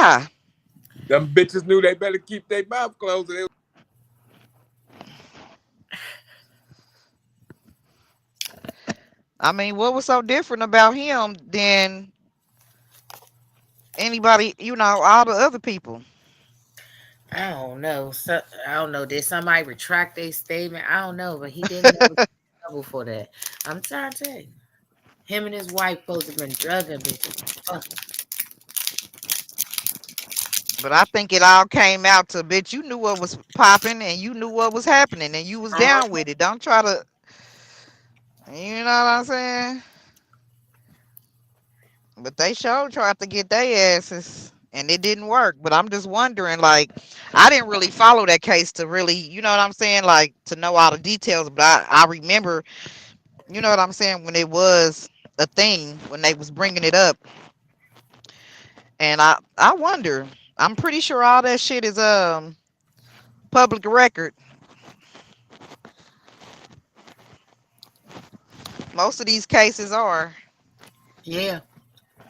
Them bitches knew they better keep their mouth closed. I mean, what was so different about him than anybody? You know, all the other people. I don't know. So, I don't know. Did somebody retract their statement? I don't know, but he didn't never get in trouble for that. I'm trying to tell you. Him and his wife supposed to have been drugging bitches. Fucking. But I think it all came out to bitch. You knew what was popping and you knew what was happening and you was down with it. Don't try to, you know what I'm saying? But they sure tried to get their asses and it didn't work. But I'm just wondering, like, I didn't really follow that case to really, you know what I'm saying, like to know all the details. But I remember, you know what I'm saying, when it was a thing when they was bringing it up, and I wonder. I'm pretty sure all that shit is public record. Most of these cases are. Yeah.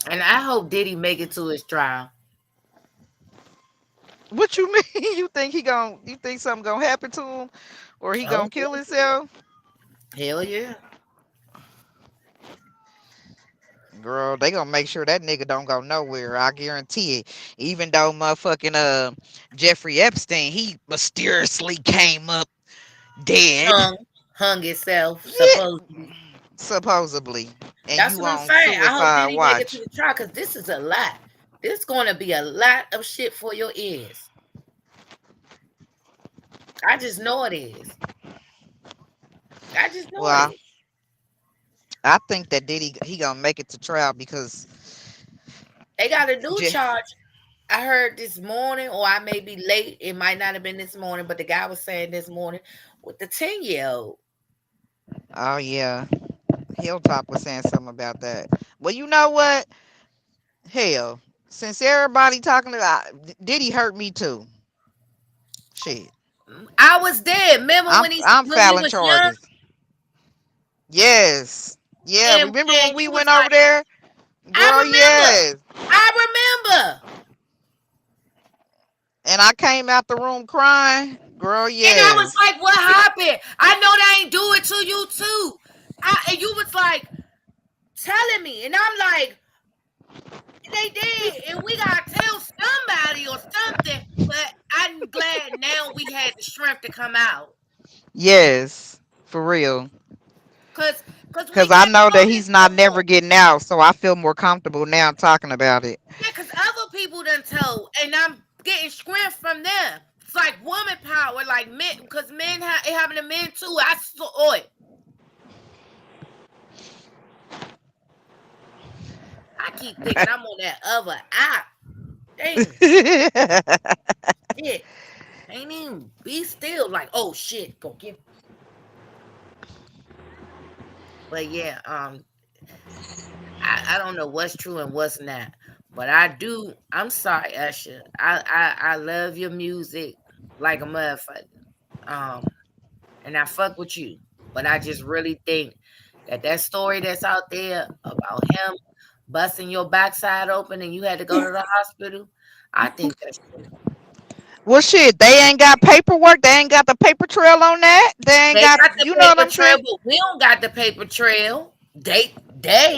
And I hope Diddy make it to his trial. What you mean? You think he gon' you think something gonna happen to him, or he Oh, gonna kill himself? hell yeah. Girl, they gonna make sure that nigga don't go nowhere. I guarantee it. Even though motherfucking Jeffrey Epstein, he mysteriously came up dead. Hung itself, Yeah, supposedly. supposedly. And That's you what I'm on saying. I hope suicide Diddy make it to watch. the trial because this is a lot. This going to be a lot of shit for your ears. I just know it is. I just know it Well, is. I think that Diddy he gonna make it to trial because They got a new Je- charge. I heard this morning, or I may be late. It might not have been this morning, but the guy was saying this morning with the 10-year-old. oh yeah, Hilltop was saying something about that. Well, you know what? Hell, since everybody talking about Diddy hurt me too. Shit, I was there. Remember when I'm we filing was young charges. Yes, yeah. Remember when and we you was went over like, there, I girl? remember. Yes. I remember. And I came out the room crying, girl. And I was Yes. like, what happened? I know they ain't do it to you too. And you was like telling me, and I'm like, they did, and we gotta tell somebody or something. But I'm glad now we had the strength to come out. Yes, for real. Cause we Cause I can't know go that this he's no not more. never getting out, so I feel more comfortable now talking about it. Yeah, cause other people done told, and I'm getting strength from them. It's like woman power, like men, cause men it happened to men too. I saw it. I keep thinking I'm on that other app. Damn, shit. Ain't even be still like, oh shit, go get. But yeah, I don't know what's true and what's not. But I do. I'm sorry, Usher. I love your music like a motherfucker. Um, and I fuck with you. But I just really think that story that's out there about him busting your backside open and you had to go to the hospital, I think that's true. Well, shit, they ain't got paperwork. They ain't got the paper trail on that. They ain't They got, got the you know what paper I'm trail, saying? but we don't got the paper trail.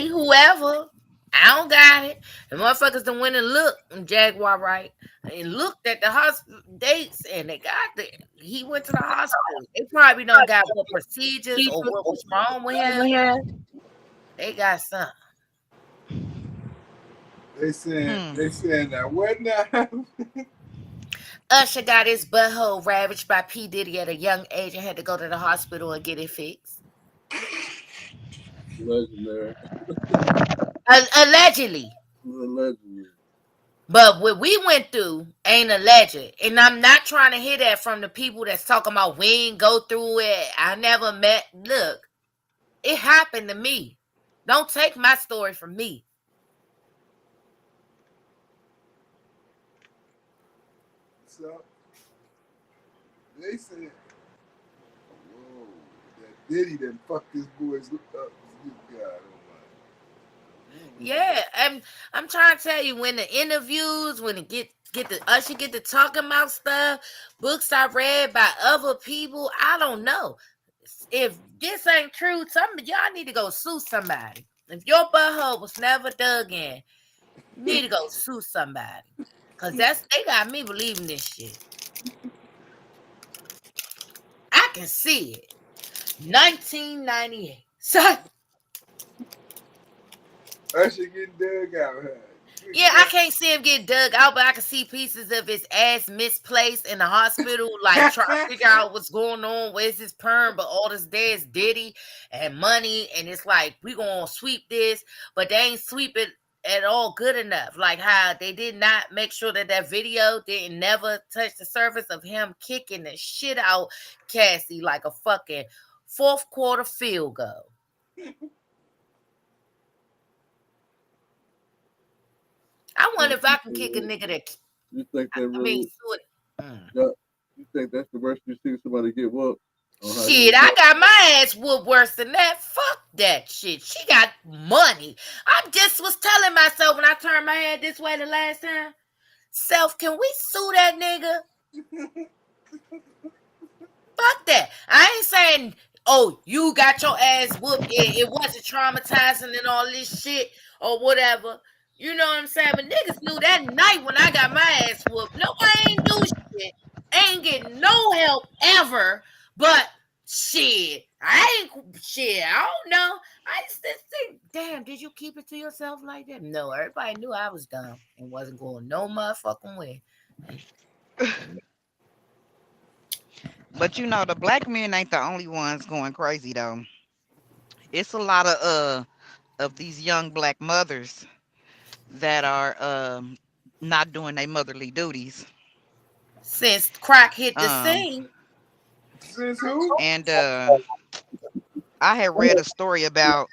Whoever. I don't got it. The motherfuckers done went and looked on Jaguar, right? And looked at the hospital dates and they got the he went to the hospital. They probably don't got what procedures or what was wrong with him. They got something. They saying Hmm. that what now? Usher got his butthole ravaged by P. Diddy at a young age and had to go to the hospital and get it fixed. Legendary. Allegedly. Legendary. But what we went through ain't alleged. And I'm not trying to hear that from the people that's talking about we ain't go through it. I never met. Look, it happened to me. Don't take my story from me. So they said, whoa, that Diddy done fucked this boy's up. Good God almighty. Yeah, I'm trying to tell you when the interviews, when it get the Usher get to talking about stuff, books I read by other people, I don't know. If this ain't true, some of y'all need to go sue somebody. If your butthole was never dug in, you need to go sue somebody. Cause they got me believing this shit. I can see it. 1998. So Usher getting dug out, huh? yeah, I can't see him get dug out, but I can see pieces of his ass misplaced in the hospital, like trying to figure out what's going on. Where's his perm? But all this there is Diddy and money, and it's like we gonna sweep this, but they ain't sweep it at all good enough. Like how they did not make sure that video didn't never touch the surface of him kicking the shit out Cassie like a fucking fourth quarter field goal. I wonder if I can kick a nigga that. You think that I mean, really? mm. Yeah, you think that's the worst you see somebody get whooped? Shit, I got my ass whooped worse than that. Fuck that shit. She got money. I just was telling myself when I turned my head this way the last time. Self, can we sue that nigga? Fuck that. I ain't saying, oh, you got your ass whooped. It wasn't traumatizing and all this shit or whatever. You know what I'm saying? But niggas knew that night when I got my ass whooped. No, I ain't do shit. Ain't getting no help ever. But shit, I don't know. I just think, damn, did you keep it to yourself like that? No, everybody knew I was dumb and wasn't going no motherfucking way. But you know, the black men ain't the only ones going crazy though. It's a lot of these young black mothers that are not doing their motherly duties. Since crack hit the Um scene, Since who? and I had read a story about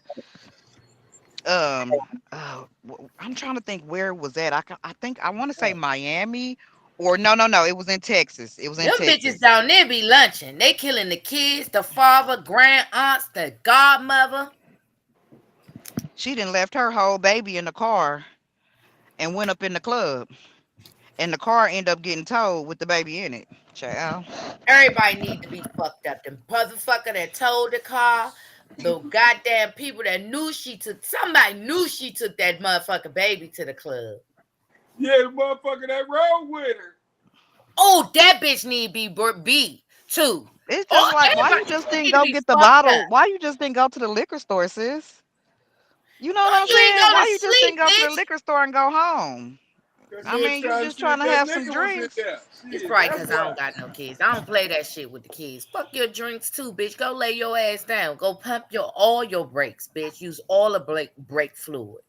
I'm trying to think where it was at. I think I want to say Miami or no, it was in Texas. It was in them bitches Texas. down there be lunching. They killing the kids, the father, grand aunts, the godmother. She done left her whole baby in the car and went up in the club. And the car ended up getting towed with the baby in it. Child. Everybody need to be fucked up. The motherfucker that towed the car, the goddamn people that knew somebody knew she took that motherfucking baby to the club. Yeah, the motherfucker that rode with her. Oh, that bitch need to be beat too. It's Oh, just like, why you everybody just didn't need to go be get the fucked up. bottle? Why you just didn't go to the liquor store, sis? You know what Why I'm you ain't saying? go to Why you just sleep, didn't go to the bitch? liquor store and go home? Cause I they was mean, you trying to just see if trying to that have some nigga was in drinks. there. It's Shit, probably that's because I why. don't got no kids. I don't play that shit with the kids. Fuck your drinks too, bitch. Go lay your ass down. Go pump all your brakes, bitch. Use all the brake fluid.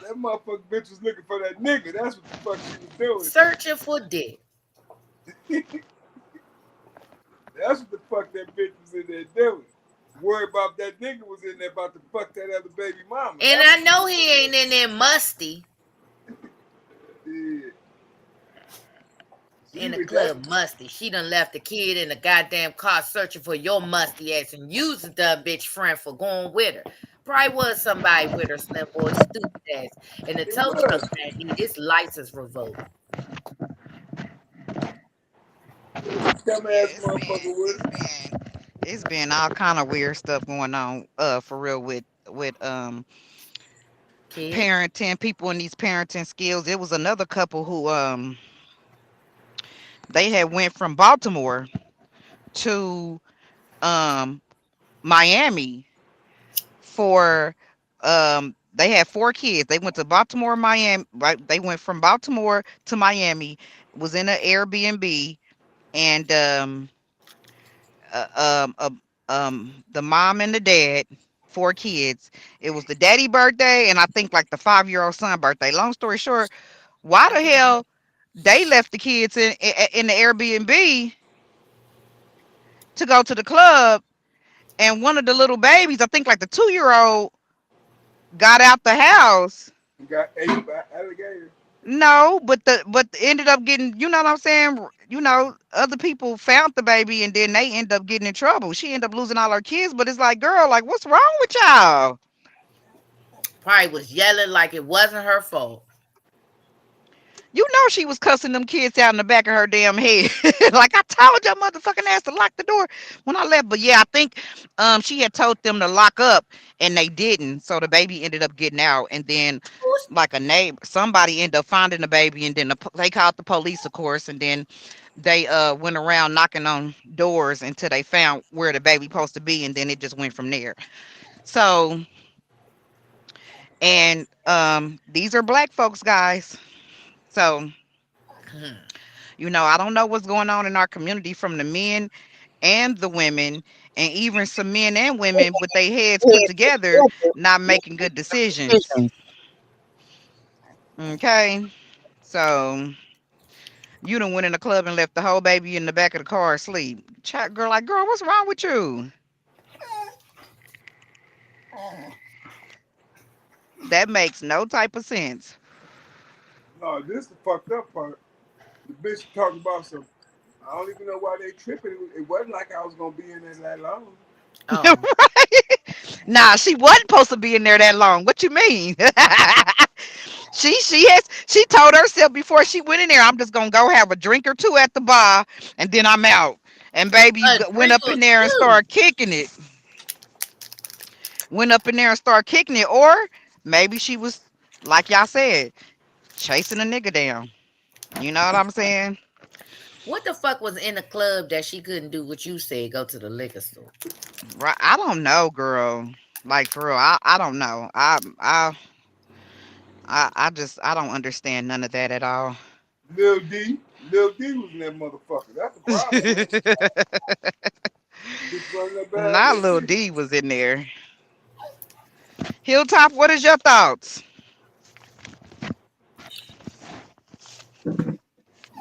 That motherfucking bitch was looking for that nigga. That's what the fuck she was doing. Searching for dick. That's what the fuck that bitch was in there doing. Worried about that nigga was in there about to fuck that other baby mama. And I know he ain't in there musty. Yeah. In the club musty. She done left the kid in the goddamn car searching for your musty ass and used the dumb bitch friend for going with her. Probably was somebody with her, Slim Boy, stupid ass. And the tow truck man need his license revoked. Dumbass motherfucker with her. It's been all kind of weird stuff going on, for real with Kids. parenting, people in these parenting skills. It was another couple who they had went from Baltimore to um Miami for they had 4 kids. They went to Baltimore, Miami, right? They went from Baltimore to Miami, was in an Airbnb, and uh, um uh, the mom and the dad, 4 kids. It was the daddy birthday and I think like the 5-year-old son birthday. Long story short, why the hell they left the kids in the Airbnb to go to the club, and one of the little babies, I think like the 2-year-old, got out the house. Got ate by alligator. No, but ended up getting, you know what I'm saying? You know, other people found the baby and then they end up getting in trouble. She ended up losing all her kids, but it's like, girl, like what's wrong with y'all? Probably was yelling like it wasn't her fault. You know she was cussing them kids out in the back of her damn head. Like I told your motherfucking ass to lock the door when I left. But yeah, I think she had told them to lock up and they didn't. So the baby ended up getting out, and then like a neighbor, somebody ended up finding the baby, and then they called the police, of course, and then they went around knocking on doors until they found where the baby supposed to be, and then it just went from there. So, and these are black folks, guys. So, you know, I don't know what's going on in our community from the men and the women, and even some men and women with their heads put together, not making good decisions. Okay. So you done went in the club and left the whole baby in the back of the car asleep. Chat girl, like, girl, what's wrong with you? That makes no type of sense. No, this the fucked up part. The bitch talking about some. I don't even know why they tripping. It wasn't like I was gonna be in there that long. Oh. Right? Nah, she wasn't supposed to be in there that long. What you mean? She told herself before she went in there, I'm just gonna go have a drink or two at the bar and then I'm out. And baby A went drink up or in there and two. started kicking it. Went up in there and started kicking it. Or maybe she was, like y'all said, chasing a nigga down. You know what I'm saying? What the fuck was in the club that she couldn't do what you said? Go to the liquor store. Right. I don't know, girl. Like for real, I don't know. I just I don't understand none of that at all. Lil D was in that motherfucker. That's the problem. Bitch running that bad Not Lil bitch. D was in there. Hilltop, what is your thoughts?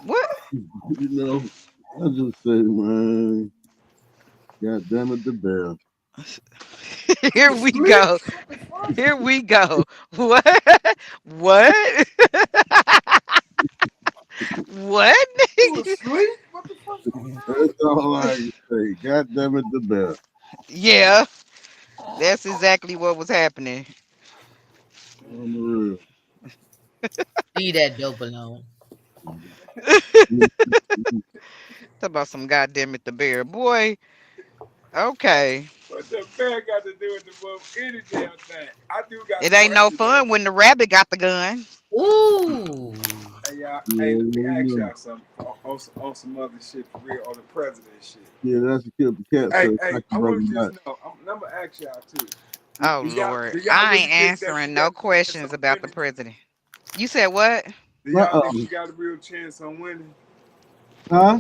What? You know, I just say, man, God damn it, the bear. Here we go. Here we go. What? What? What? You asleep? What the fuck? That's all I can say. God damn it, the bear. Yeah, that's exactly what was happening. On the real. Leave that dope alone. Talk about some goddamn it, the bear. Boy, okay. What the bear got to do with the mother any damn thing? I do got It some ain't no questions fun though. when the rabbit got the gun. Ooh. Hey y'all, hey, Yeah, let me ask yeah, y'all something on some other shit for real on the president shit. yeah, that's what killed the cat. Hey, So hey, I I can want run to just back. know. I'm gonna ask y'all too. Oh Do Lord. y'all I really ain't think that she answering got no a chance questions on about the winning? president. You said what? Do y'all think Uh-uh. she got a real chance on winning? Huh?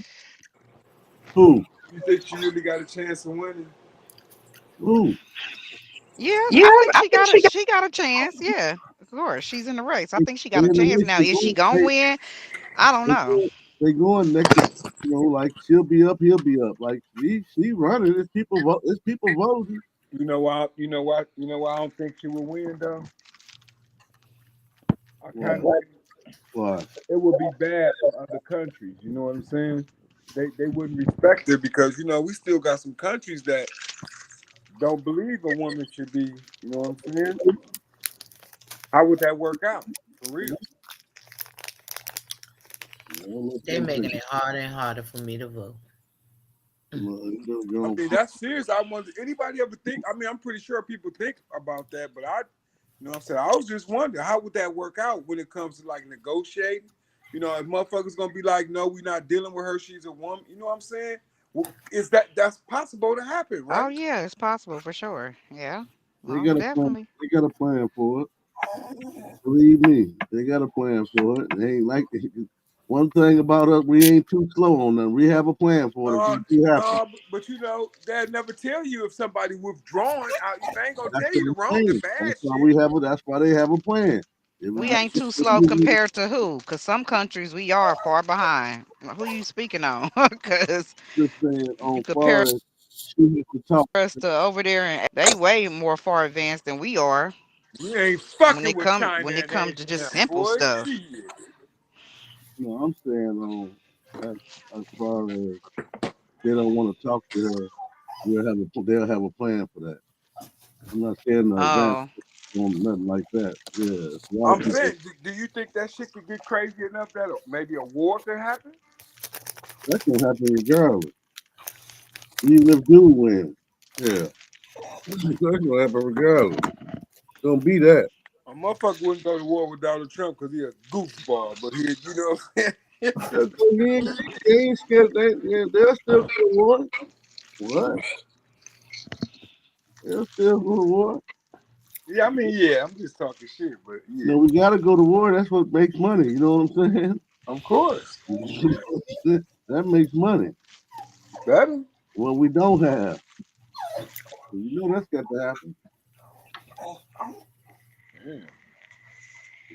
Who? You think she really got a chance on winning? Who? Yeah, I think she got a chance. Yeah. course, she's in the race. I They, think she they got a in the chance race. now. Is she gonna win? I don't They know. going, they going neck to, like she'll be up, he'll be up. Like she running. It's people vote. It's people voting. You know why? You know why I don't think she will win though. I Why? kind of think Why? it would be bad for other countries. You know what I'm saying? They wouldn't respect her because we still got some countries that don't believe a woman should be. You know what I'm saying? How would that work out for real? They making it harder and harder for me to vote. I mean, that's serious. I wonder anybody ever think. I mean, I'm pretty sure people think about that, but what I'm saying. I was just wondering how would that work out when it comes to like negotiating. If motherfuckers gonna be like, no, we're not dealing with her. She's a woman. You know what I'm saying? Well, that's possible to happen, Oh right? yeah, it's possible for sure. Yeah, They most got a plan. definitely. They got a plan for it. Believe me, they got a plan for it. They ain't like one thing about us. We ain't too slow on them. We have a plan for it if No, it do happen. no, but they'd never tell you if somebody withdrawn out. They ain't gonna That's tell you what the I'm wrong, the saying. bad That's why shit. we have. That's why they have a plan. If We it, ain't too slow compared to who? Cause some countries we are far behind. Who you speaking on? Cause just saying if you on compare far as she used to talk. us to over there, and they way more far advanced than we are We ain't when fucking it with come China when it and comes to just now, simple boy. stuff. Shit. I'm saying as, as far as they don't want to talk to her, they'll have a plan for that. I'm not saying no advance Oh, on nothing like that. Yeah, a lot of I'm people saying, do you think that shit could get crazy enough that maybe a war could happen? that can happen regardless. Even if dude wins. Yeah. That's gonna happen regardless. Gonna be that. A motherfucker wouldn't go to war with Donald Trump because he a goofball, but you know what I'm saying? That's what he ain't scared. They'll still go to war. What? They'll still go to war. Yeah, I mean, yeah, I'm just talking shit, but yeah, We gotta go to war. That's what makes money. You know what I'm saying? of course. That makes money. Better. What we don't have. That's got to happen. Yeah.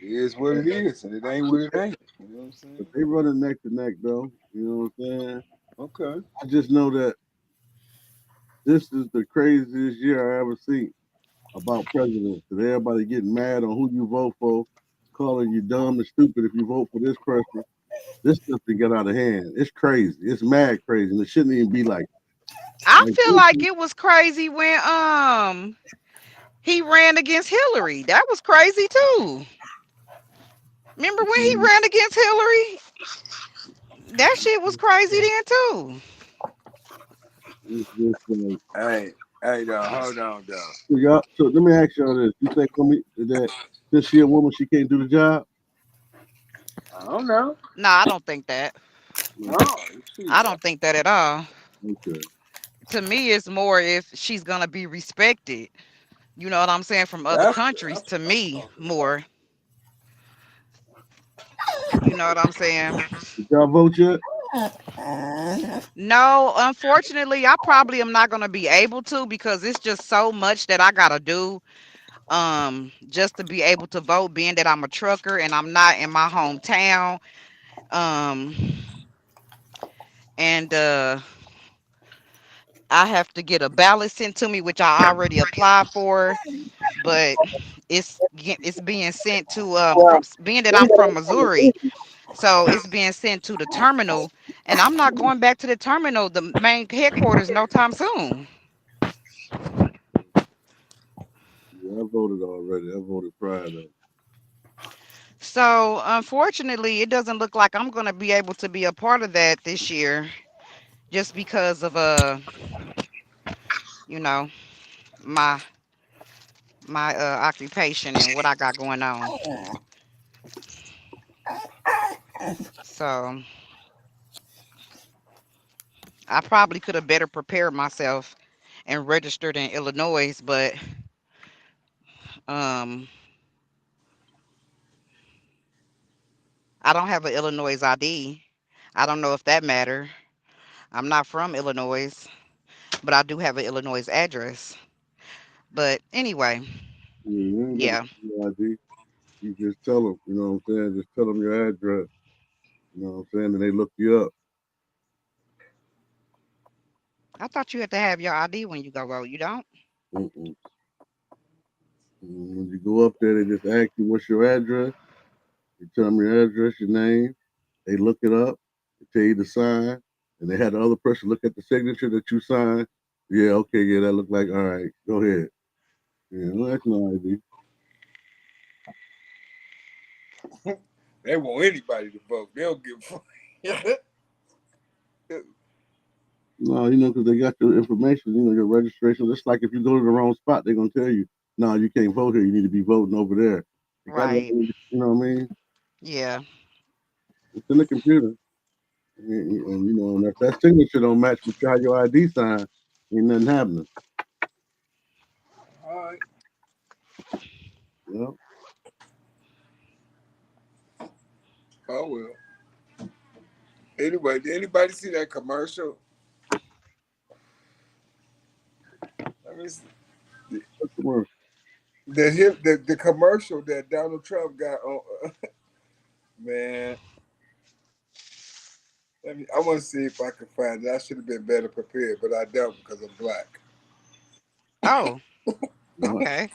It is what it is, and it ain't what it ain't. You know what I'm But saying? they running neck to neck though. You know what I'm saying? Okay. I just know that this is the craziest year I ever seen about presidents. That everybody getting mad on who you vote for, calling you dumb and stupid if you vote for this person. This stuff to get out of hand. It's crazy. It's mad crazy, and it shouldn't even be like I like feel like it was crazy when he ran against Hillary. That was crazy too. Remember when he ran against Hillary? That shit was crazy then too. it's just like Hey, though, hold on, though. so let me ask y'all this: you think women that since she a woman she can't do the job? I don't know. No, I don't think that. No, I shit. don't think that at all. Okay. To me, it's more if she's gonna be respected. You know what I'm saying, from other countries. That's To what I'm me, talking about. more. You know what I'm saying? Did y'all vote yet? No, unfortunately, I probably am not gonna be able to because it's just so much that I gotta do. Just to be able to vote, being that I'm a trucker and I'm not in my hometown. Um, and I have to get a ballot sent to me, which I already applied for, but it's being sent to from being that I'm from Missouri, so it's being sent to the terminal, and I'm not going back to the terminal, the main headquarters, no time soon. Yeah, I voted already. I voted Friday. So unfortunately, it doesn't look like I'm going to be able to be a part of that this year, just because of you know, my occupation and what I got going on. So I probably could have better prepared myself and registered in Illinois, but um, I don't have an Illinois ID. I don't know if that matter. I'm not from Illinois, but I do have an Illinois address. But anyway, Yeah, you ain't got yeah. no ID. You just tell them, you know what I'm saying? Just tell them your address, you know what I'm saying? And they look you up. I thought you had to have your ID when you go vote. You don't? Mm-mm. When you go up there, they just ask you what's your address. You tell them your address, your name. They look it up. They tell you to sign, and they had the other person look at the signature that you signed. Yeah, okay, yeah, that look like all right. Go ahead. Yeah, well, that's no ID. They want anybody to vote. They don't give a fuck. No, you know, because they got your information, you know, your registration. It's like if you go to the wrong spot, they're gonna tell you, no, you can't vote here. You need to be voting over there. You got Right. you know what I mean? Yeah. It's in the computer, and you know, and if that signature don't match with how your ID sign, ain't nothing happening. All right. You know? Oh well. Anyway, did anybody see that commercial? I mean, the commercial that Donald Trump got on. Man, I want to see if I can find it. I should have been better prepared, but I don't because I'm black. Oh, okay.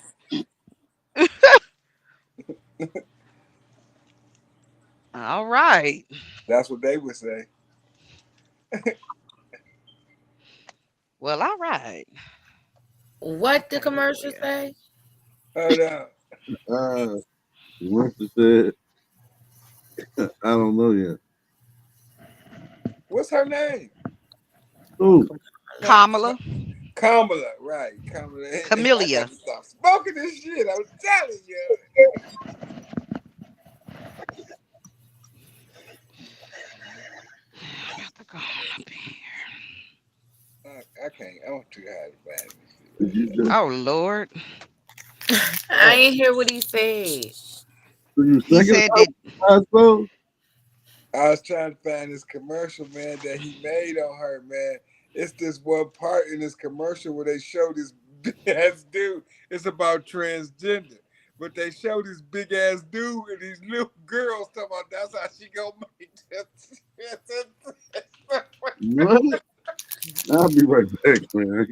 All right. That's what they would say. Well, all right. What the Okay, here commercial we are. say? Oh no. Winston said, I don't know yet. What's her name? Ooh, Kamala. Kamala, right? Kamala. I got Camellia. to stop smoking this shit. I'm telling you. I got to go on up here. I can't. I'm too high to find this did you shit. just, Oh, Lord. I ain't hear what he said. were you He thinking said that. about so? I was trying to find this commercial, man, that he made on her, man. It's this one part in this commercial where they show this big ass dude. It's about transgender. But they show this big ass dude and these little girls talking about that's how she gonna make this. What? I'll be right back, man.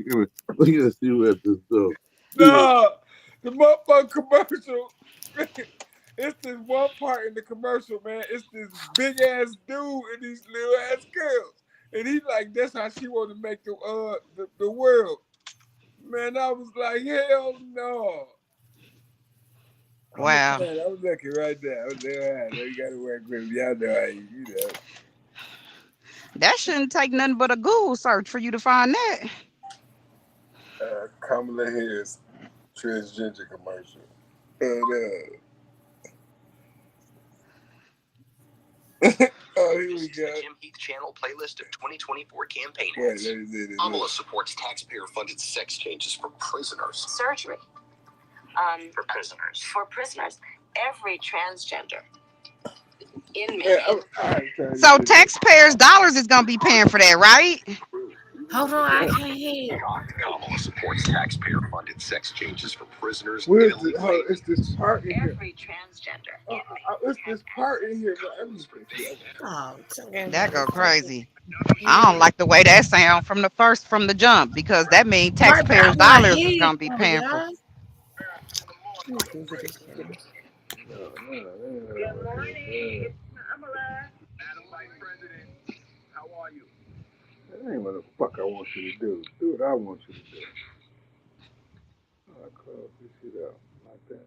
Look at see what this does. No, the motherfucking commercial. It's this one part in the commercial, man. It's this big ass dude and these little ass girls, and he's like, "That's how she want to make the world." Man, I was like, "Hell no!" Wow. I was looking right there. I was there. You got to work with me. Y'all know how you know. That shouldn't take nothing but a Google search for you to find that. Kamala Harris transgender commercial. And, oh, here we go. The Jim Heath Channel playlist of 2024 campaign ads. Kamala supports taxpayer-funded sex changes for prisoners. Surgery. For prisoners. For prisoners. Every transgender inmate. Yeah, So taxpayers' dollars is gonna be paying for that, right? Hold on, I can't hear. Kamala supports taxpayer-funded sex changes for prisoners. It's this part in here. Every transgender. It's this part in here. Oh, That go crazy. I don't like the way that sound from the jump because that means Right, but I taxpayers' want to dollars is hear it gonna be from paying for. y'all. Let me Google this channel. Good morning, Kamala. Madam Vice President, how are you? That ain't what the fuck I want you to do. Do what I want you to do. I close this shit out like that.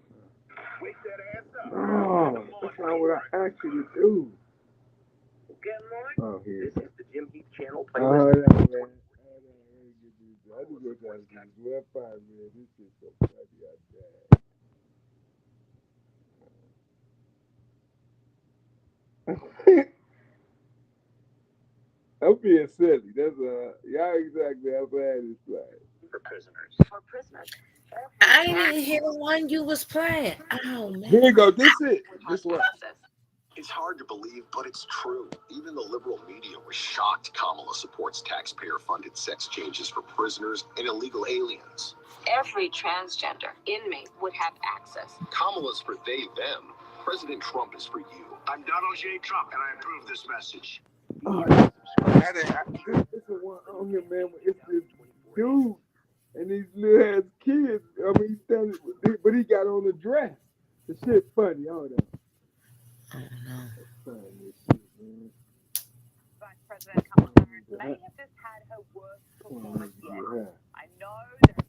Wake that ass up. No, that's not what I asked you to do. Good morning. Oh, here. This is the Jim Heath Channel playlist. Oh, man. I just go try to do this. Well, fine, man. This shit's so funny out there. I'm being silly. That's y'all exactly how bad it's like. For prisoners. For prisoners. I didn't even hear the one you was playing. Oh man. Here you go. This it. This one. It's hard to believe, but it's true. Even the liberal media was shocked Kamala supports taxpayer-funded sex changes for prisoners and illegal aliens. Every transgender inmate would have access. Kamala's for they, them. President Trump is for you. I'm Donald J. Trump, and I approve this message. This is one on here, man. It's this dude and these little ass kids. I mean, but he got on a dress. The shit funny. Hold on. I don't know. Vice President Kamala Harris may have just had her worst performance yet. I know that.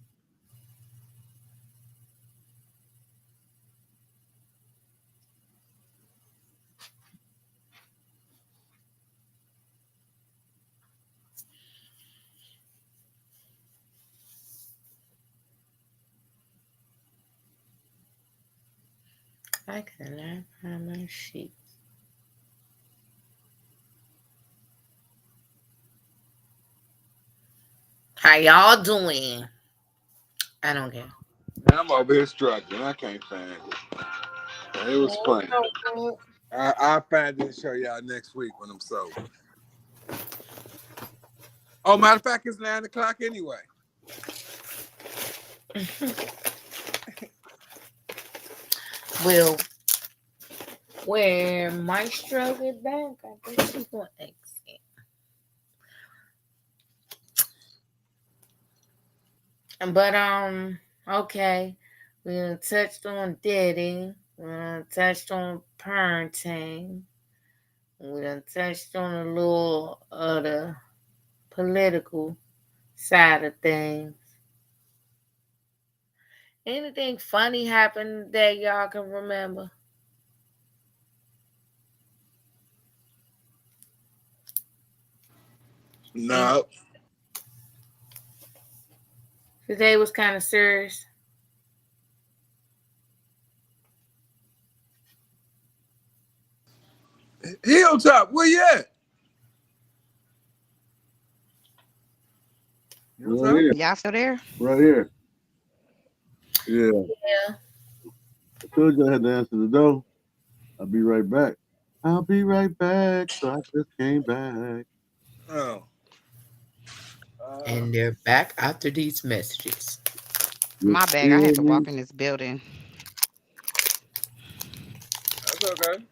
I cannot find my sheet. How y'all doing? I don't care. I'm over here struggling. I can't find it. It was funny. I'll find it and show y'all next week when I'm sober. Oh, matter of fact, it's 9 o'clock anyway. Well, where Maestro get back, I think she's going to exit. But okay, we done touched on dating, we done touched on parenting, we done touched on a little of the political side of things. Anything funny happened that y'all can remember? No. Today was kind of serious. Hilltop, where you at? Right here. Y'all still there? Right here. Yeah. Yeah. I told you I had to answer the door. I'll be right back. I'll be right back. So I just came back. Oh. And they're back after these messages. My bad. I had to walk in this building. That's okay.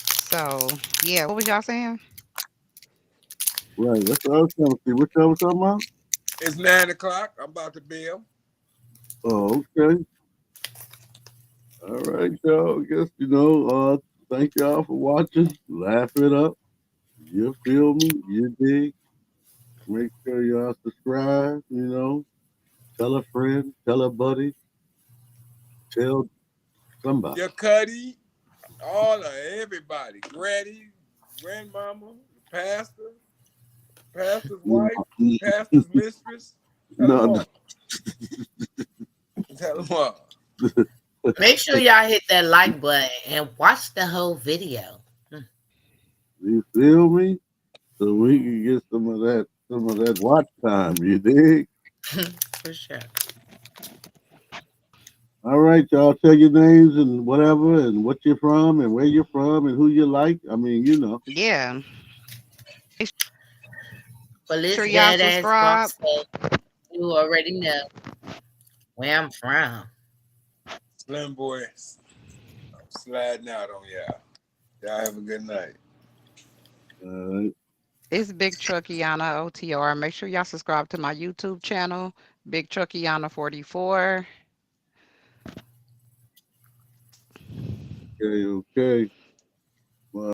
So, yeah, what was y'all saying? Right. That's what I was trying to see. What y'all was talking about? It's 9 o'clock. I'm about to bail. Oh, okay. All right, y'all. I guess, thank y'all for watching. Laugh it up. You feel me? You dig? Make sure y'all subscribe, Tell a friend, tell a buddy, tell somebody. Your Cuddy, all of everybody. Granny, grandmama, pastor, pastor's wife, pastor's mistress. No. Tell them all. Make sure y'all hit that like button and watch the whole video. You feel me? So we can get some of that watch time, you dig? For sure. All right, y'all. Tell your names and whatever, and what you're from, and where you're from, and who you like. I mean, Yeah. Well, Make this sure y'all dead ass subscribe. box, you already know where I'm from. Slim boy, I'm sliding out on y'all. Y'all have a good night. All right. It's Big Truckiana OTR. Make sure y'all subscribe to my YouTube channel, Big Truckiana 44. Okay.